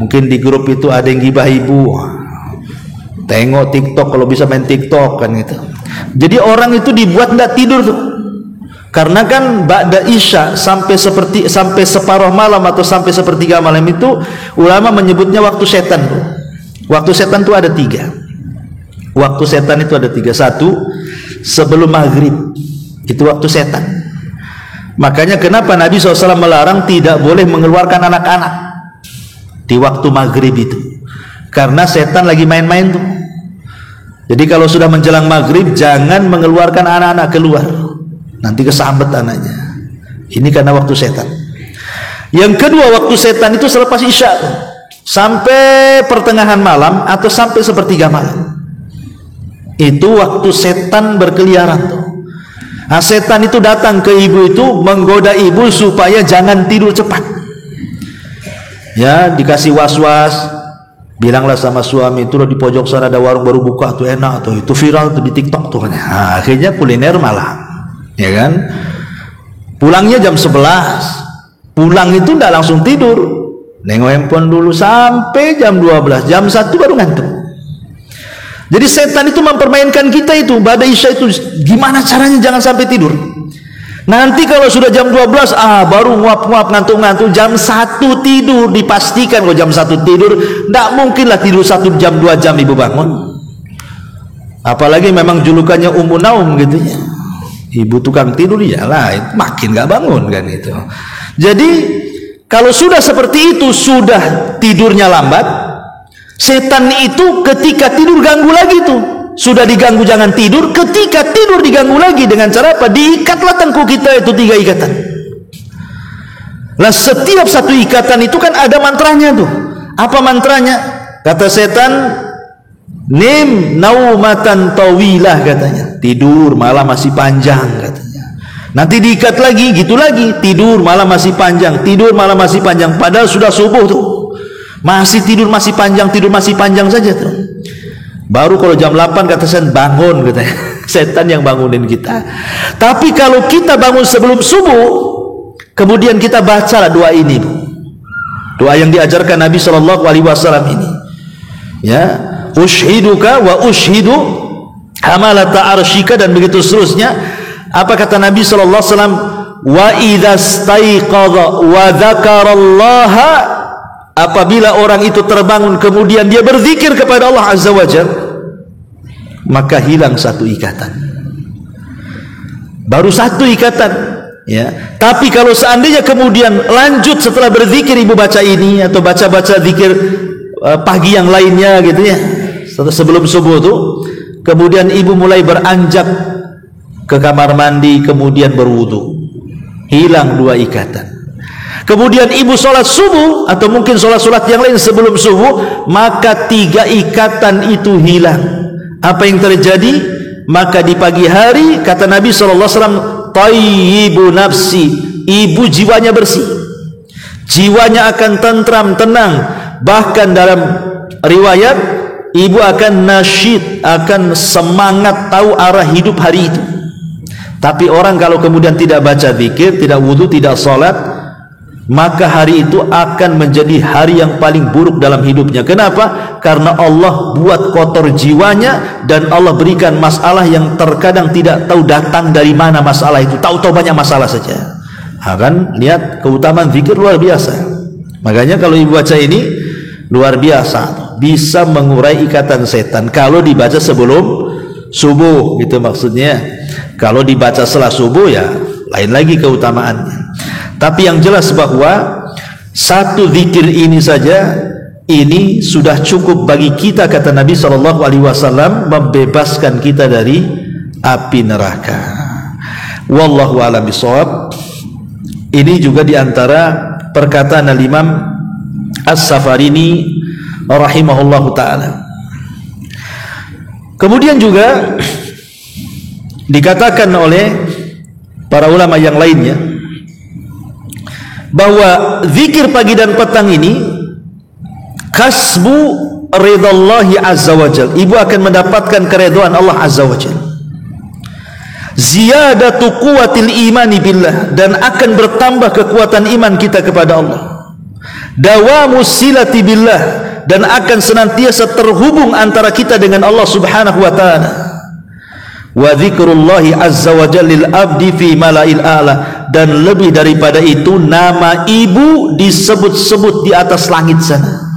mungkin di grup itu ada yang gibah ibu. Tengok TikTok, kalau bisa main TikTok kan gitu. Jadi orang itu dibuat tidak tidur tuh. Karena kan ba'da isya sampai separuh malam atau sampai sepertiga malam itu ulama menyebutnya waktu setan tuh. Waktu setan itu ada 3. Waktu setan itu ada 3. 1, sebelum maghrib, itu waktu setan. Makanya kenapa Nabi SAW melarang tidak boleh mengeluarkan anak-anak di waktu maghrib itu, karena setan lagi main-main tuh. Jadi kalau sudah menjelang maghrib jangan mengeluarkan anak-anak keluar, nanti kesambet anaknya. Ini karena waktu setan. Yang kedua, waktu setan itu selepas isya tuh, sampai pertengahan malam atau sampai sepertiga malam. Itu waktu setan berkeliaran tuh. Nah, setan itu datang ke ibu itu menggoda ibu supaya jangan tidur cepat. Ya, dikasih was-was, bilanglah sama suami, itu loh di pojok sana ada warung baru buka tuh enak tuh, itu viral tuh di TikTok tuh. Nah, akhirnya kuliner malam, ya kan? Pulangnya jam 11. Pulang itu enggak langsung tidur, nengok handphone dulu sampai jam 12, jam 1 baru ngantuk. Jadi setan itu mempermainkan kita itu, ba'da isya itu gimana caranya jangan sampai tidur. Nanti kalau sudah jam 12 baru nguap-nguap ngantuk-ngantuk, jam 1 tidur, dipastikan kalau jam 1 tidur, tidak mungkinlah tidur 1 jam 2 jam ibu bangun. Apalagi memang julukannya Ummu Naum gitu ya. Ibu tukang tidur iyalah, makin gak bangun kan itu. Jadi kalau sudah seperti itu, sudah tidurnya lambat, setan itu ketika tidur ganggu lagi tuh. Sudah diganggu jangan tidur, ketika tidur diganggu lagi dengan cara apa? Diikatlah tengkuk kita itu 3 ikatan. Lah setiap satu ikatan itu kan ada mantranya tuh. Apa mantranya? Kata setan, nim naumatan tawilah katanya. Tidur malam masih panjang katanya. Nanti diikat lagi, gitu lagi. Tidur malam masih panjang, tidur malam masih panjang. Padahal sudah subuh tuh. Masih tidur masih panjang saja tuh. Baru kalau jam 8 kata setan bangun katanya. Setan yang bangunin kita. Tapi kalau kita bangun sebelum subuh, kemudian kita bacalah doa ini, doa yang diajarkan Nabi SAW ini. Ya, ushiduka wa ushidu hamalata arshika, dan begitu seterusnya. Apa kata Nabi SAW? Wa idza staiqadha wa dzakarallaha, apabila orang itu terbangun kemudian dia berzikir kepada Allah Azza wa Jalla, maka hilang 1 ikatan. Baru 1 ikatan. Ya, tapi kalau seandainya kemudian lanjut setelah berzikir ibu baca ini atau baca-baca zikir pagi yang lainnya gitu ya, sebelum subuh tuh, kemudian ibu mulai beranjak ke kamar mandi, kemudian berwudu, hilang 2 ikatan. Kemudian ibu sholat subuh atau mungkin sholat yang lain sebelum subuh, maka 3 ikatan itu hilang. Apa yang terjadi? Maka di pagi hari kata Nabi SAW, tayyibu nafsi, ibu jiwanya bersih, jiwanya akan tentram, tenang. Bahkan dalam riwayat, ibu akan nasyid, akan semangat, tahu arah hidup hari itu. Tapi orang kalau kemudian tidak baca zikir, tidak wudu, tidak sholat, maka hari itu akan menjadi hari yang paling buruk dalam hidupnya. Kenapa? Karena Allah buat kotor jiwanya, dan Allah berikan masalah yang terkadang tidak tahu datang dari mana masalah itu. Tahu-tahu banyak masalah saja. Kan lihat keutamaan zikir luar biasa. Makanya kalau ibu baca ini luar biasa, bisa mengurai ikatan setan kalau dibaca sebelum subuh, gitu maksudnya. Kalau dibaca setelah subuh ya lain lagi keutamaannya. Tapi yang jelas bahwa satu zikir ini saja, ini sudah cukup bagi kita, kata Nabi SAW, membebaskan kita dari api neraka. Wallahu a'lam bishawab. Ini juga diantara perkataan Al-Imam As-Safarini rahimahullahu ta'ala. Kemudian juga dikatakan oleh para ulama yang lainnya bahwa zikir pagi dan petang ini kasbu ridallahi azza wajal, ibu akan mendapatkan keridhaan Allah azza wajal, ziyadatu quwwatil imani billah, dan akan bertambah kekuatan iman kita kepada Allah, dawamu silati billah, dan akan senantiasa terhubung antara kita dengan Allah subhanahu wa ta'ala, wa dzikrullahi azza wa jalla lil abdi fi mala'il a'la, dan lebih daripada itu nama ibu disebut-sebut di atas langit sana.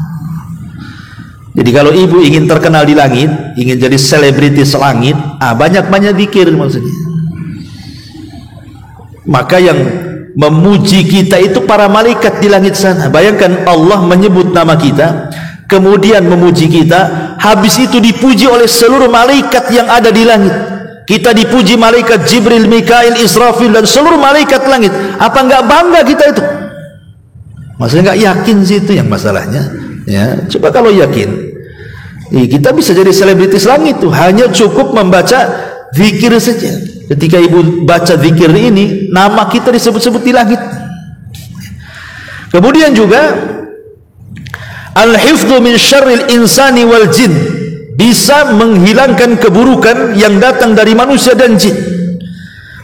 Jadi kalau ibu ingin terkenal di langit, ingin jadi selebritis langit, banyak-banyak zikir maksudnya. Maka yang memuji kita itu para malaikat di langit sana. Bayangkan Allah menyebut nama kita, kemudian memuji kita, habis itu dipuji oleh seluruh malaikat yang ada di langit. Kita dipuji malaikat Jibril, Mikail, Israfil, dan seluruh malaikat langit. Apa enggak bangga kita itu? Maksudnya enggak yakin sih, itu yang masalahnya. Ya, coba kalau yakin, kita bisa jadi selebritis langit tuh, hanya cukup membaca zikir saja. Ketika ibu baca zikir ini, nama kita disebut-sebut di langit. Kemudian juga al-hifdzu min syarril insani wal jin, bisa menghilangkan keburukan yang datang dari manusia dan jin.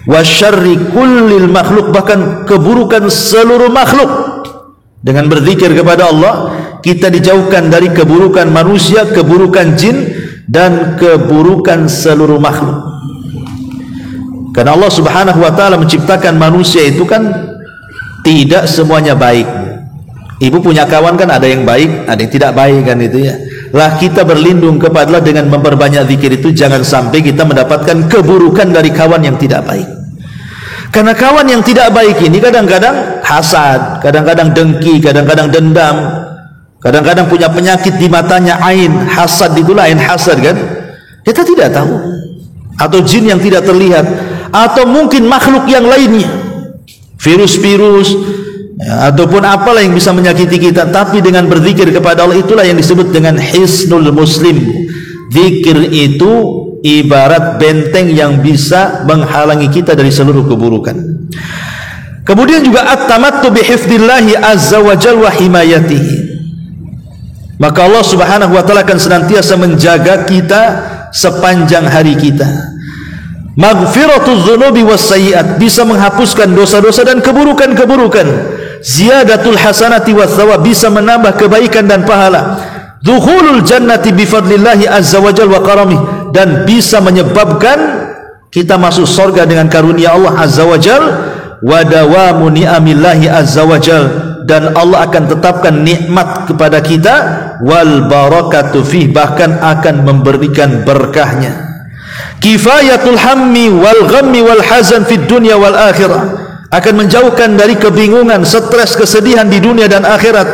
Wa syarri kullil makhluk, bahkan keburukan seluruh makhluk. Dengan berzikir kepada Allah, kita dijauhkan dari keburukan manusia, keburukan jin, dan keburukan seluruh makhluk. Karena Allah subhanahu wa ta'ala menciptakan manusia itu kan tidak semuanya baik. Ibu punya kawan kan, ada yang baik, ada yang tidak baik kan, itu ya. Lah kita berlindung kepada Allah dengan memperbanyak zikir itu, jangan sampai kita mendapatkan keburukan dari kawan yang tidak baik. Karena kawan yang tidak baik ini kadang-kadang hasad, kadang-kadang dengki, kadang-kadang dendam, kadang-kadang punya penyakit di matanya, ain hasad, itulah ain hasad kan, kita tidak tahu. Atau jin yang tidak terlihat, atau mungkin makhluk yang lainnya, virus-virus, ya, ataupun apalah yang bisa menyakiti kita. Tapi dengan berzikir kepada Allah, itulah yang disebut dengan hisnul muslim. Zikir itu ibarat benteng yang bisa menghalangi kita dari seluruh keburukan. Kemudian juga at-tamattu bihifdzillahi azza wa jalla wa himayatihi, maka Allah subhanahu wa ta'ala akan senantiasa menjaga kita sepanjang hari kita. Maghfiratuz dzunubi was sayyi'at, bisa menghapuskan dosa-dosa dan keburukan-keburukan. Ziyadatul hasanati was thawab, bisa menambah kebaikan dan pahala. Dukhulul jannati bifadlillahi azza wa jalla wa karamih, dan bisa menyebabkan kita masuk surga dengan karunia Allah azza wa jalla. Wa dawamu ni'amillahi azza wa jalla, dan Allah akan tetapkan nikmat kepada kita. Wal barakatu fih, bahkan akan memberikan berkahnya. Kifayatul hammi wal ghammi wal hazan fid dunya wal akhirah, akan menjauhkan dari kebingungan, stres, kesedihan di dunia dan akhirat.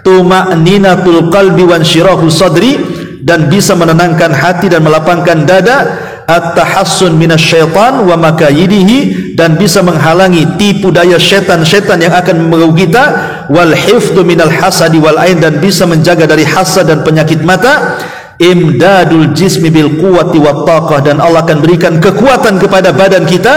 Tuma'ninatul qalbi wansyirahu sadri, dan bisa menenangkan hati dan melapangkan dada. At-tahassun minasyaitan wa makayidihi, dan bisa menghalangi tipu daya syaitan-syaitan yang akan mengganggu kita. Wal hifdzu minal hasadi wal ain, dan bisa menjaga dari hasad dan penyakit mata. Imdadul jismi bil quwwati wat taqah, dan Allah akan berikan kekuatan kepada badan kita.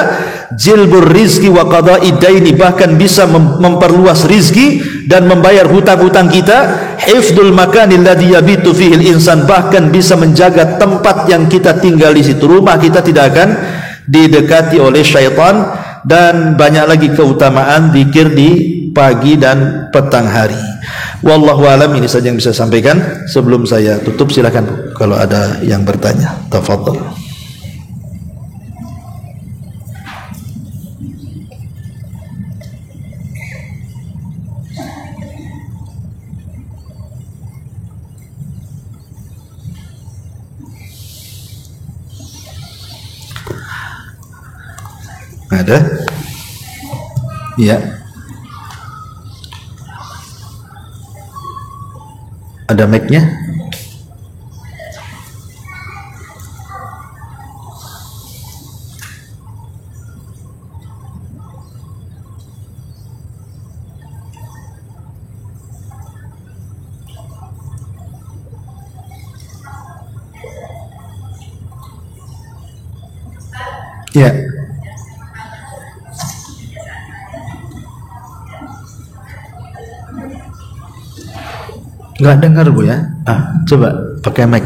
Jilbur rizki wa qada'i daini, bahkan bisa memperluas rizki dan membayar hutang-hutang kita. Hifdul makanil ladzi yabitu fihi al-insan, bahkan bisa menjaga tempat yang kita tinggal di situ. Rumah kita tidak akan didekati oleh syaitan. Dan banyak lagi keutamaan zikir di pagi dan petang hari. Wallahu alam, ini saja yang bisa saya sampaikan. Sebelum saya tutup, silakan Bu, kalau ada yang bertanya. Tafadhol. Ada? Iya. Ada mic-nya? Ya. Nggak dengar Bu ya? Coba pakai mic.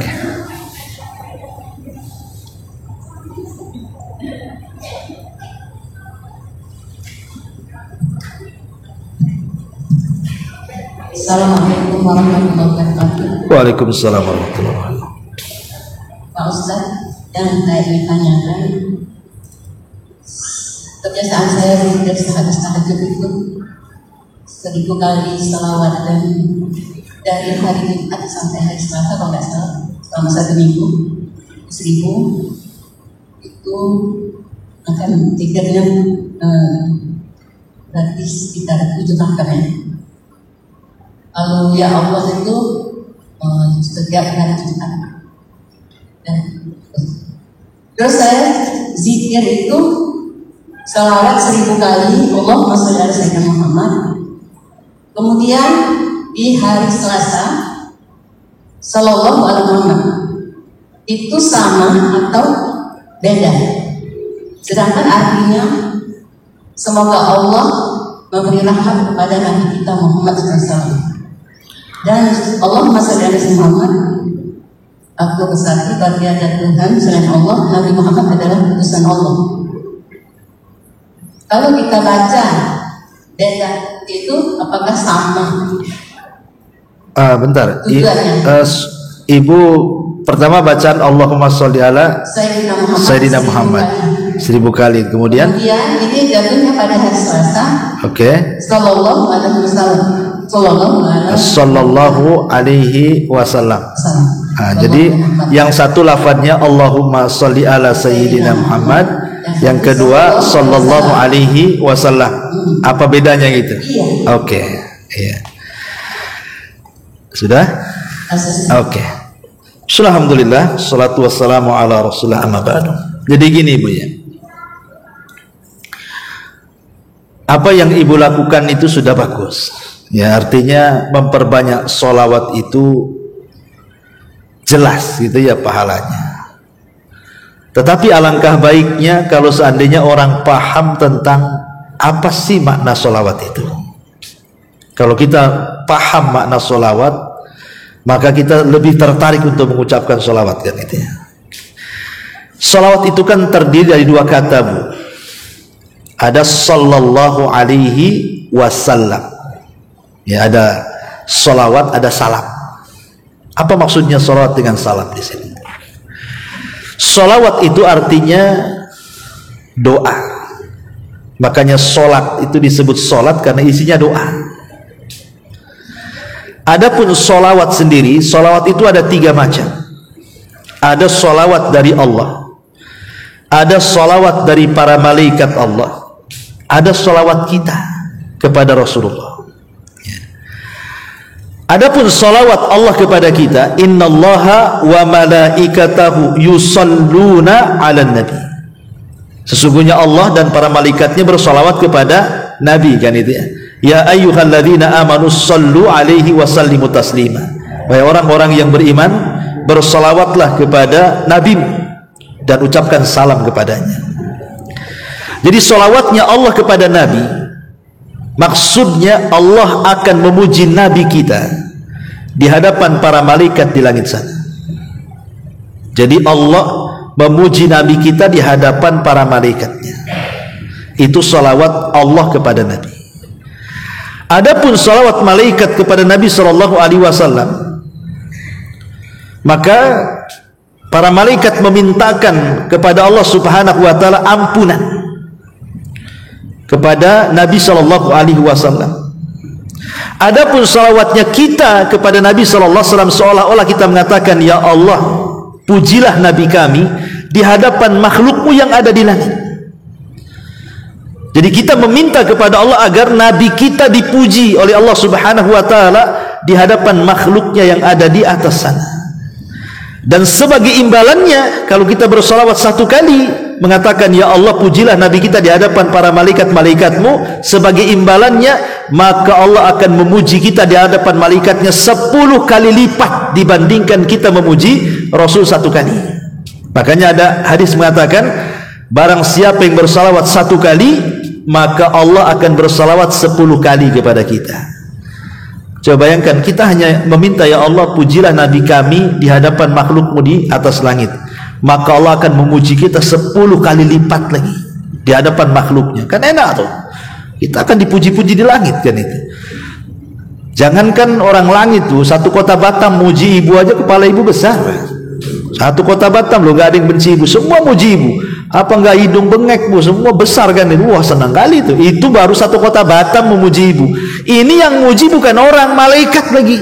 Assalamualaikum warahmatullahi wabarakatuh. Waalaikumsalam warahmatullahi wabarakatuh. Pak Ustaz, yang saya ingin tanyakan, kebiasaan saya dari sehabis tahajud itu 1000 kali salawat, dan dari hari Jumat sampai hari Selasa kalau nggak salah selama 1 minggu 1000 itu akan tiketnya berarti sekitar 7 tahun ya. Lalu ya Allah itu setiap hari Jumat. Terus saya zikir itu salawat 1000 kali, Allahumma sholli ala sayyidina Muhammad. Kemudian di hari Selasa sallallahu alaihi Muhammad. Itu sama atau beda? Sedangkan artinya semoga Allah memberi rahmat kepada Nabi kita Muhammad SAW. Dan Allahumma sholli ala sayyidina Muhammad. Aku bersaksi bahwa tiada Tuhan selain Allah, Nabi Muhammad adalah utusan Allah. Kalau kita baca beda itu apakah sama? Bentar. Ibu pertama bacaan Allahumma sholli ala Sayyidina Muhammad 1000 kali. Kemudian ini jatuhnya pada hari Selasa. Oke. Sallallahu alaihi wasallam. Sallallahu alaihi wasallam. Jadi yang satu lafadznya Allahumma sholli ala Sayyidina Muhammad, yang kedua sallallahu alaihi wasallam. Apa bedanya gitu? Oke. Iya. Sudah? Oke. Alhamdulillah, salatu wassalamu ala Rasulillah, amma ba'du. Jadi gini Bu ya. Apa yang Ibu lakukan itu sudah bagus. Ya, artinya memperbanyak sholawat itu jelas gitu ya pahalanya. Tetapi alangkah baiknya kalau seandainya orang paham tentang apa sih makna sholawat itu. Kalau kita paham makna sholawat, maka kita lebih tertarik untuk mengucapkan sholawat kan itu ya. Sholawat itu kan terdiri dari 2 kata Bu. Ada sallallahu alaihi wasallam. Ya, ada sholawat, ada salam. Apa maksudnya sholawat dengan salam di sini? Sholawat itu artinya doa. Makanya sholat itu disebut sholat karena isinya doa. Adapun sholawat sendiri, sholawat itu ada 3 macam. Ada sholawat dari Allah, ada sholawat dari para malaikat Allah, ada salawat kita kepada Rasulullah. Adapun salawat Allah kepada kita, innallaha wa malaikatahu yusalluna 'alan nabi. Sesungguhnya Allah dan para malaikatnya bersalawat kepada Nabi, kan itu ya. Ya ayyuhalladzina amanu sallu 'alaihi wa sallimu taslima. Wahai orang-orang yang beriman, bersalawatlah kepada Nabi dan ucapkan salam kepadanya. Jadi salawatnya Allah kepada Nabi, maksudnya Allah akan memuji Nabi kita di hadapan para malaikat di langit sana. Jadi Allah memuji Nabi kita di hadapan para malaikatnya. Itu salawat Allah kepada Nabi. Adapun salawat malaikat kepada Nabi SAW, maka para malaikat memintakan kepada Allah Subhanahu wa taala ampunan kepada Nabi SAW. Adapun salawatnya kita kepada Nabi SAW, seolah-olah kita mengatakan, ya Allah, pujilah Nabi kami di hadapan makhlukmu yang ada di langit. Jadi kita meminta kepada Allah agar Nabi kita dipuji oleh Allah Subhanahu wa taala di hadapan makhluknya yang ada di atas sana. Dan sebagai imbalannya, kalau kita bersalawat satu kali mengatakan, ya Allah, pujilah Nabi kita di hadapan para malaikat-malaikatmu, sebagai imbalannya maka Allah akan memuji kita di hadapan malaikatnya 10 kali lipat dibandingkan kita memuji Rasul satu kali. Makanya ada hadis mengatakan, barang siapa yang bersalawat satu kali, maka Allah akan bersalawat 10 kali kepada kita. Coba bayangkan, kita hanya meminta, ya Allah, pujilah Nabi kami di hadapan makhlukmu di atas langit, maka Allah akan memuji kita 10 kali lipat lagi di hadapan makhluknya. Kan enak tuh, kita akan dipuji-puji di langit, kan itu. Jangankan orang langit tuh, satu kota Batam muji ibu aja kepala ibu besar. Satu kota Batam loh, gak ada yang benci ibu, semua muji ibu. Apa enggak hidung bengek bu, semua besar kan itu. Wah, senang kali itu. Itu baru satu kota Batam memuji ibu. Ini yang muji bukan orang, malaikat lagi.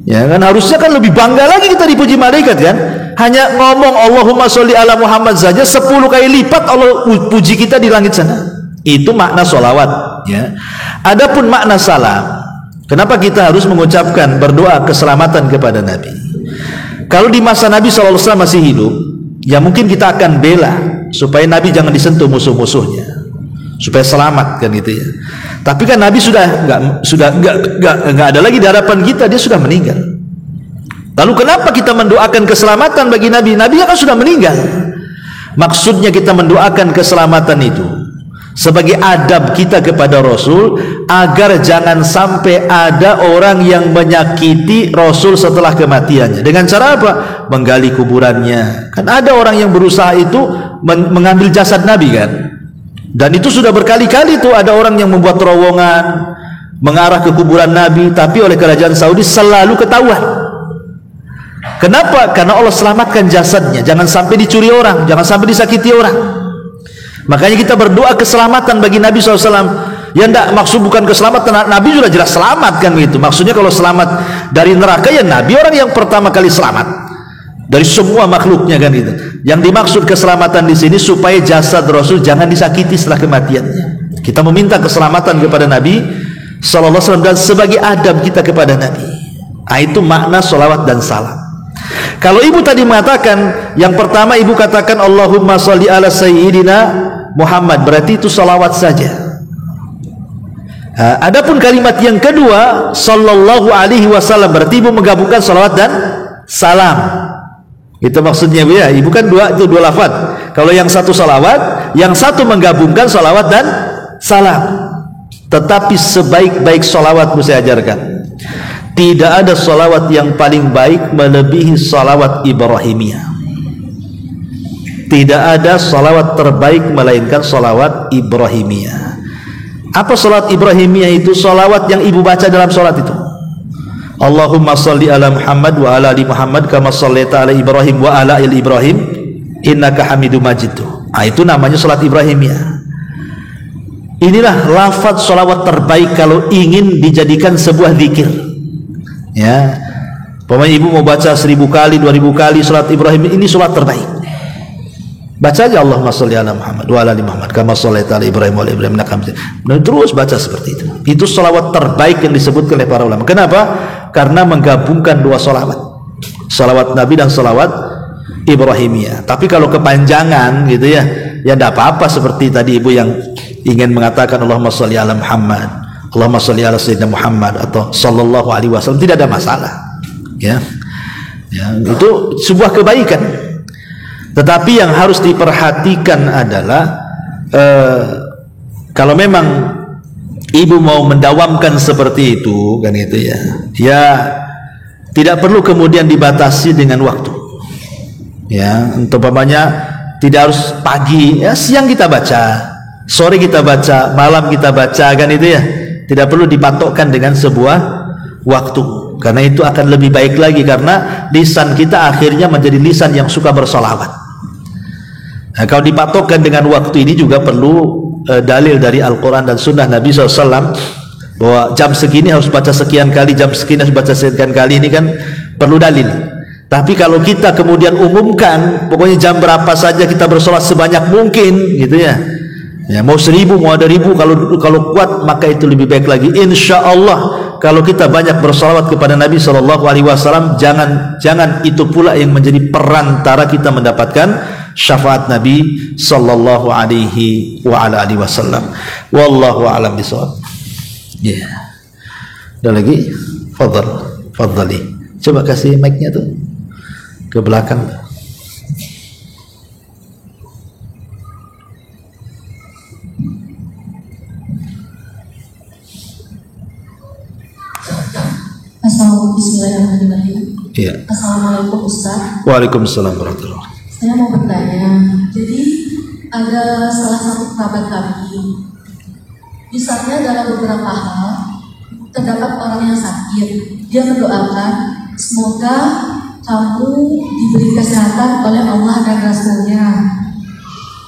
Ya kan, harusnya kan lebih bangga lagi kita dipuji malaikat kan. Hanya ngomong Allahumma sholli ala Muhammad saja 10 kali lipat Allah puji kita di langit sana. Itu makna sholawat ya. Adapun makna salam, kenapa kita harus mengucapkan berdoa keselamatan kepada Nabi? Kalau di masa Nabi SAW masih hidup, ya mungkin kita akan bela supaya Nabi jangan disentuh musuh-musuhnya, supaya selamat kan gitu ya. Tapi kan Nabi sudah nggak ada lagi di hadapan kita, dia sudah meninggal. Lalu kenapa kita mendoakan keselamatan bagi Nabi? Nabi kan sudah meninggal. Maksudnya kita mendoakan keselamatan itu sebagai adab kita kepada Rasul, agar jangan sampai ada orang yang menyakiti Rasul setelah kematiannya. Dengan cara apa? Menggali kuburannya. Kan ada orang yang berusaha itu mengambil jasad Nabi kan. Dan itu sudah berkali-kali tuh ada orang yang membuat terowongan mengarah ke kuburan Nabi, tapi oleh kerajaan Saudi selalu ketahuan. Kenapa? Karena Allah selamatkan jasadnya, jangan sampai dicuri orang, jangan sampai disakiti orang. Makanya kita berdoa keselamatan bagi Nabi SAW. Ya enggak, maksud bukan keselamatan, Nabi sudah jelas selamat kan begitu. Maksudnya kalau selamat dari neraka, ya Nabi orang yang pertama kali selamat dari semua makhluknya kan itu. Yang dimaksud keselamatan di sini supaya jasad Rasul jangan disakiti setelah kematiannya. Kita meminta keselamatan kepada Nabi SAW dan sebagai adab kita kepada Nabi. Nah, itu makna sholawat dan salam. Kalau ibu tadi mengatakan, yang pertama ibu katakan Allahumma sholli ala sayyidina Muhammad, berarti itu salawat saja. Adapun kalimat yang kedua sallallahu alaihi wasallam, berarti ibu menggabungkan salawat dan salam. Itu maksudnya bu ya. Ibu kan dua lafaz. Kalau yang satu salawat, yang satu menggabungkan salawat dan salam. Tetapi sebaik-baik salawat saya ajarkan, tidak ada salawat yang paling baik melebihi salawat Ibrahimiyah. Tidak ada salawat terbaik melainkan salawat Ibrahimiyah. Apa salawat Ibrahimiyah itu? Salawat yang ibu baca dalam salat itu. Allahumma sholli ala Muhammad wa ala ali Muhammad kama shallaita ala Ibrahim wa ala ali Ibrahim innaka Hamidum Majid. Nah, itu namanya salat Ibrahimiyah. Inilah lafaz salawat terbaik kalau ingin dijadikan sebuah zikir. Ya, pokoknya ibu mau baca 1000 kali, 2000 kali salat Ibrahim, ini salat terbaik. Baca aja Allahumma sholli ala Muhammad wa ala ali Muhammad kama shallaita ala Ibrahim wa ala Ibrahim innaka Hamidum Majid. Terus baca seperti itu. Itu sholawat terbaik yang disebutkan oleh para ulama. Kenapa? Karena menggabungkan dua sholawat, sholawat Nabi dan sholawat Ibrahimiyah. Tapi kalau kepanjangan gitu ya tidak apa-apa, seperti tadi ibu yang ingin mengatakan Allahumma sholli ala Muhammad, Allahumma sholli ala Sayyidina Muhammad atau sallallahu alaihi wasallam, tidak ada masalah. Ya, itu sebuah kebaikan. Tetapi yang harus diperhatikan adalah kalau memang ibu mau mendawamkan seperti itu kan itu ya tidak perlu kemudian dibatasi dengan waktu. Ya, umpamanya tidak harus pagi, ya siang kita baca, sore kita baca, malam kita baca kan itu ya. Tidak perlu dipatokkan dengan sebuah waktu. Karena itu akan lebih baik lagi, karena lisan kita akhirnya menjadi lisan yang suka bersolawat. Nah, kalau dipatokkan dengan waktu ini juga perlu dalil dari Al-Quran dan Sunnah Nabi SAW bahwa jam segini harus baca sekian kali, jam segini harus baca sekian kali, ini kan perlu dalil. Tapi kalau kita kemudian umumkan pokoknya jam berapa saja kita bersolat sebanyak mungkin gitu ya, mau 1000 mau ada 1000, kalau kuat maka itu lebih baik lagi. Insya Allah kalau kita banyak bersolawat kepada Nabi SAW, jangan itu pula yang menjadi perantara kita mendapatkan syafaat Nabi sallallahu alaihi wa ala alihi wasallam. Wallahu a'lam bishawab. Ya. Ada lagi? Fadhali. Coba kasih mic-nya tuh ke belakang. Bismillahirrahmanirrahim. Iya. Assalamualaikum Ustaz. Waalaikumsalam warahmatullahi wabarakatuh. Saya mau bertanya, jadi ada salah satu kerabat kami, misalnya dalam beberapa hal terdapat orang yang sakit, dia mendoakan semoga kamu diberi kesehatan oleh Allah dan Rasulnya,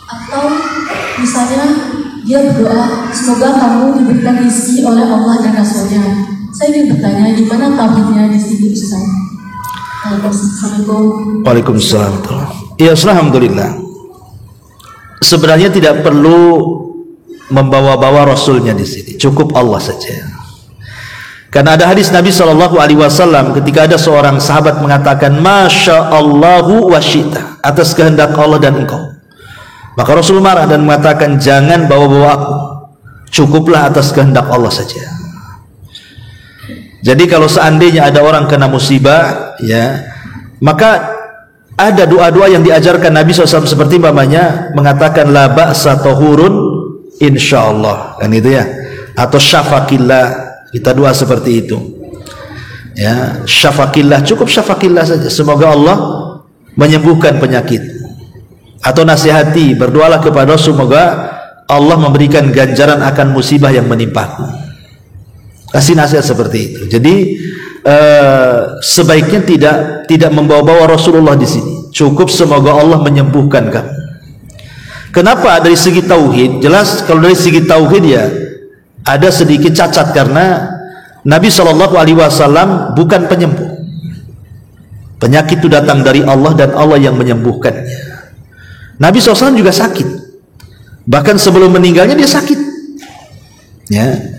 atau misalnya dia berdoa semoga kamu diberikan rezeki oleh Allah dan Rasulnya. Saya ingin bertanya, gimana tauhidnya di sini Ustaz? Assalamualaikum. Waalaikumsalam. Ya, alhamdulillah. Sebenarnya tidak perlu membawa-bawa Rasulnya di sini, cukup Allah saja. Karena ada hadis Nabi SAW ketika ada seorang sahabat mengatakan Masya Allahu wa syi'ta, atas kehendak Allah dan engkau. Maka Rasul marah dan mengatakan jangan bawa-bawa aku, cukuplah atas kehendak Allah saja. Jadi kalau seandainya ada orang kena musibah, ya, maka ada doa-doa yang diajarkan Nabi SAW seperti umpamanya mengatakan la ba'sa tahurun insyaallah, kan itu ya, atau syafaqillah, kita doa seperti itu. Ya, syafaqillah, cukup syafaqillah saja, semoga Allah menyembuhkan penyakit. Atau nasihati, berdoalah kepada semoga Allah memberikan ganjaran akan musibah yang menimpaku. Kasih nasihat seperti itu. Jadi sebaiknya tidak membawa-bawa Rasulullah di sini. Cukup semoga Allah menyembuhkan kamu. Kenapa? Dari segi tauhid, jelas kalau dari segi tauhid ya ada sedikit cacat, karena Nabi SAW bukan penyembuh. Penyakit itu datang dari Allah dan Allah yang menyembuhkannya. Nabi SAW juga sakit. Bahkan sebelum meninggalnya dia sakit. Ya.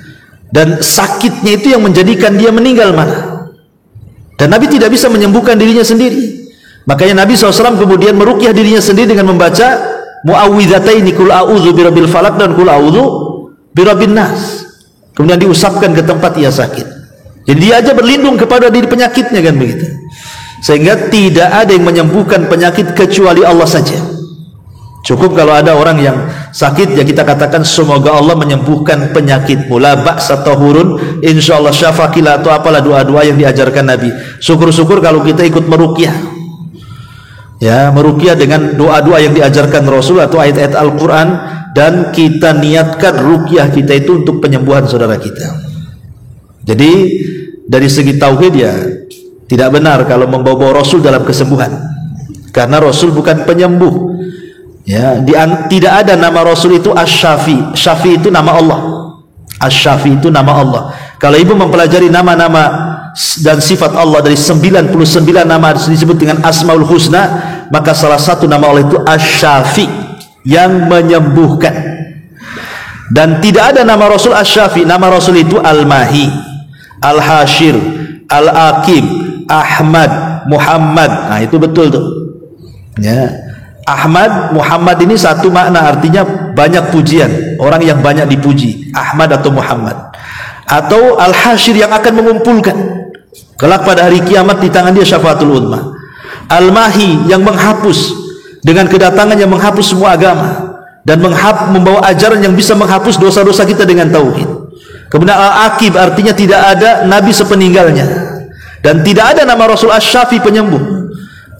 Dan sakitnya itu yang menjadikan dia meninggal malah. Dan Nabi tidak bisa menyembuhkan dirinya sendiri. Makanya Nabi SAW kemudian meruqyah dirinya sendiri dengan membaca muawwidhataini, qul a'udzu birabbil falaq dan qul a'udzu birabbin nas. Kemudian diusapkan ke tempat ia sakit. Jadi dia aja berlindung kepada diri penyakitnya, kan begitu. Sehingga tidak ada yang menyembuhkan penyakit kecuali Allah saja. Cukup kalau ada orang yang sakit, ya kita katakan semoga Allah menyembuhkan penyakitmu, la ba'sa tahurun insyaallah syafaqillah, atau apalah doa-doa yang diajarkan Nabi. Syukur-syukur kalau kita ikut meruqyah. Ya, meruqyah dengan doa-doa yang diajarkan Rasul atau ayat-ayat Al-Qur'an, dan kita niatkan ruqyah kita itu untuk penyembuhan saudara kita. Jadi dari segi tauhid ya tidak benar kalau membawa Rasul dalam kesembuhan, karena Rasul bukan penyembuh. Ya, tidak ada nama Rasul itu Asy-Syafi. Syafi itu nama Allah. Asy-Syafi itu nama Allah. Kalau ibu mempelajari nama-nama dan sifat Allah dari 99 nama disebut dengan Asmaul Husna, maka salah satu nama Allah itu Asy-Syafi, yang menyembuhkan. Dan tidak ada nama Rasul Asy-Syafi. Nama Rasul itu Al-Mahi, Al-Hashir, Al-Aqib, Ahmad, Muhammad. Nah, itu betul tuh ya. Ahmad, Muhammad ini satu makna, artinya banyak pujian, orang yang banyak dipuji, Ahmad atau Muhammad. Atau Al-Hashir, yang akan mengumpulkan kelak pada hari kiamat, di tangan dia syafaatul uzma. Al-Mahi, yang menghapus, dengan kedatangan yang menghapus semua agama dan membawa ajaran yang bisa menghapus dosa-dosa kita dengan tauhid. Kemudian Al-Aqib, artinya tidak ada nabi sepeninggalnya, dan tidak ada nama Rasul Asy-Syafi, penyembuh.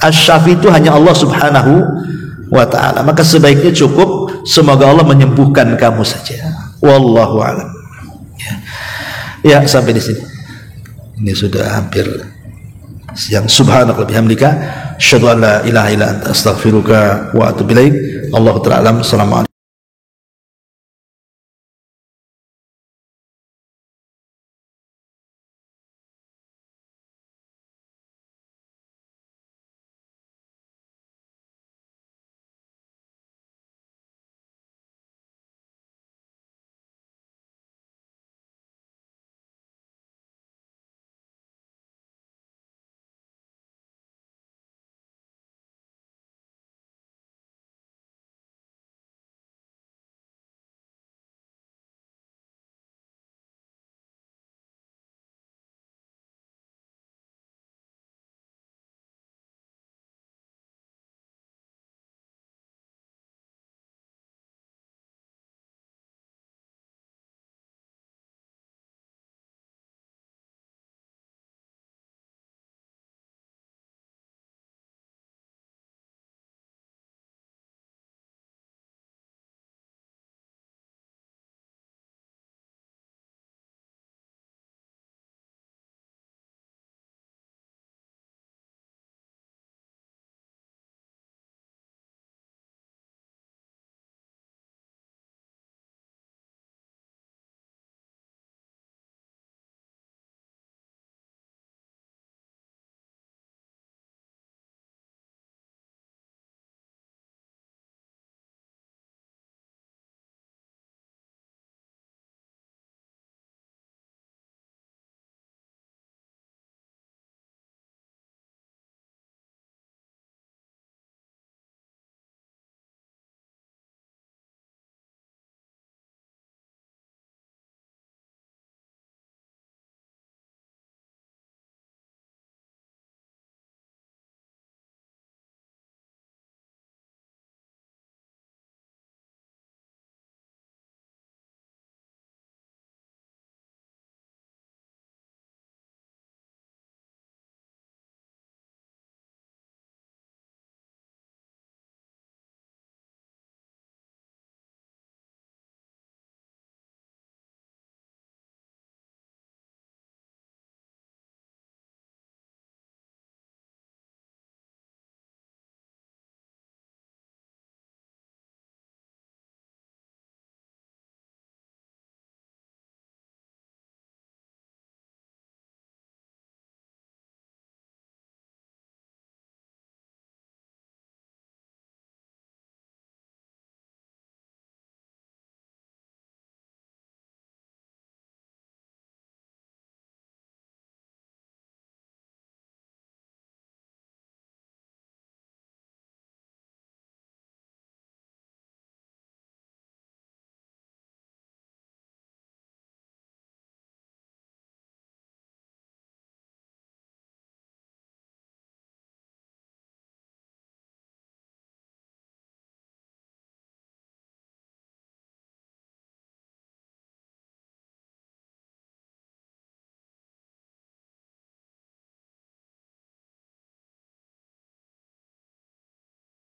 Asy-Syafi itu hanya Allah Subhanahu wa ta'ala. Maka sebaiknya cukup semoga Allah menyembuhkan kamu saja. Wallahu a'lam. Ya, sampai di sini. Ini sudah hampir siang. Subhanaka bihamdika asyhadu an la ilaha illa anta astaghfiruka wa atubu ilaik. Allahu ta'ala alam. Assalamualaikum.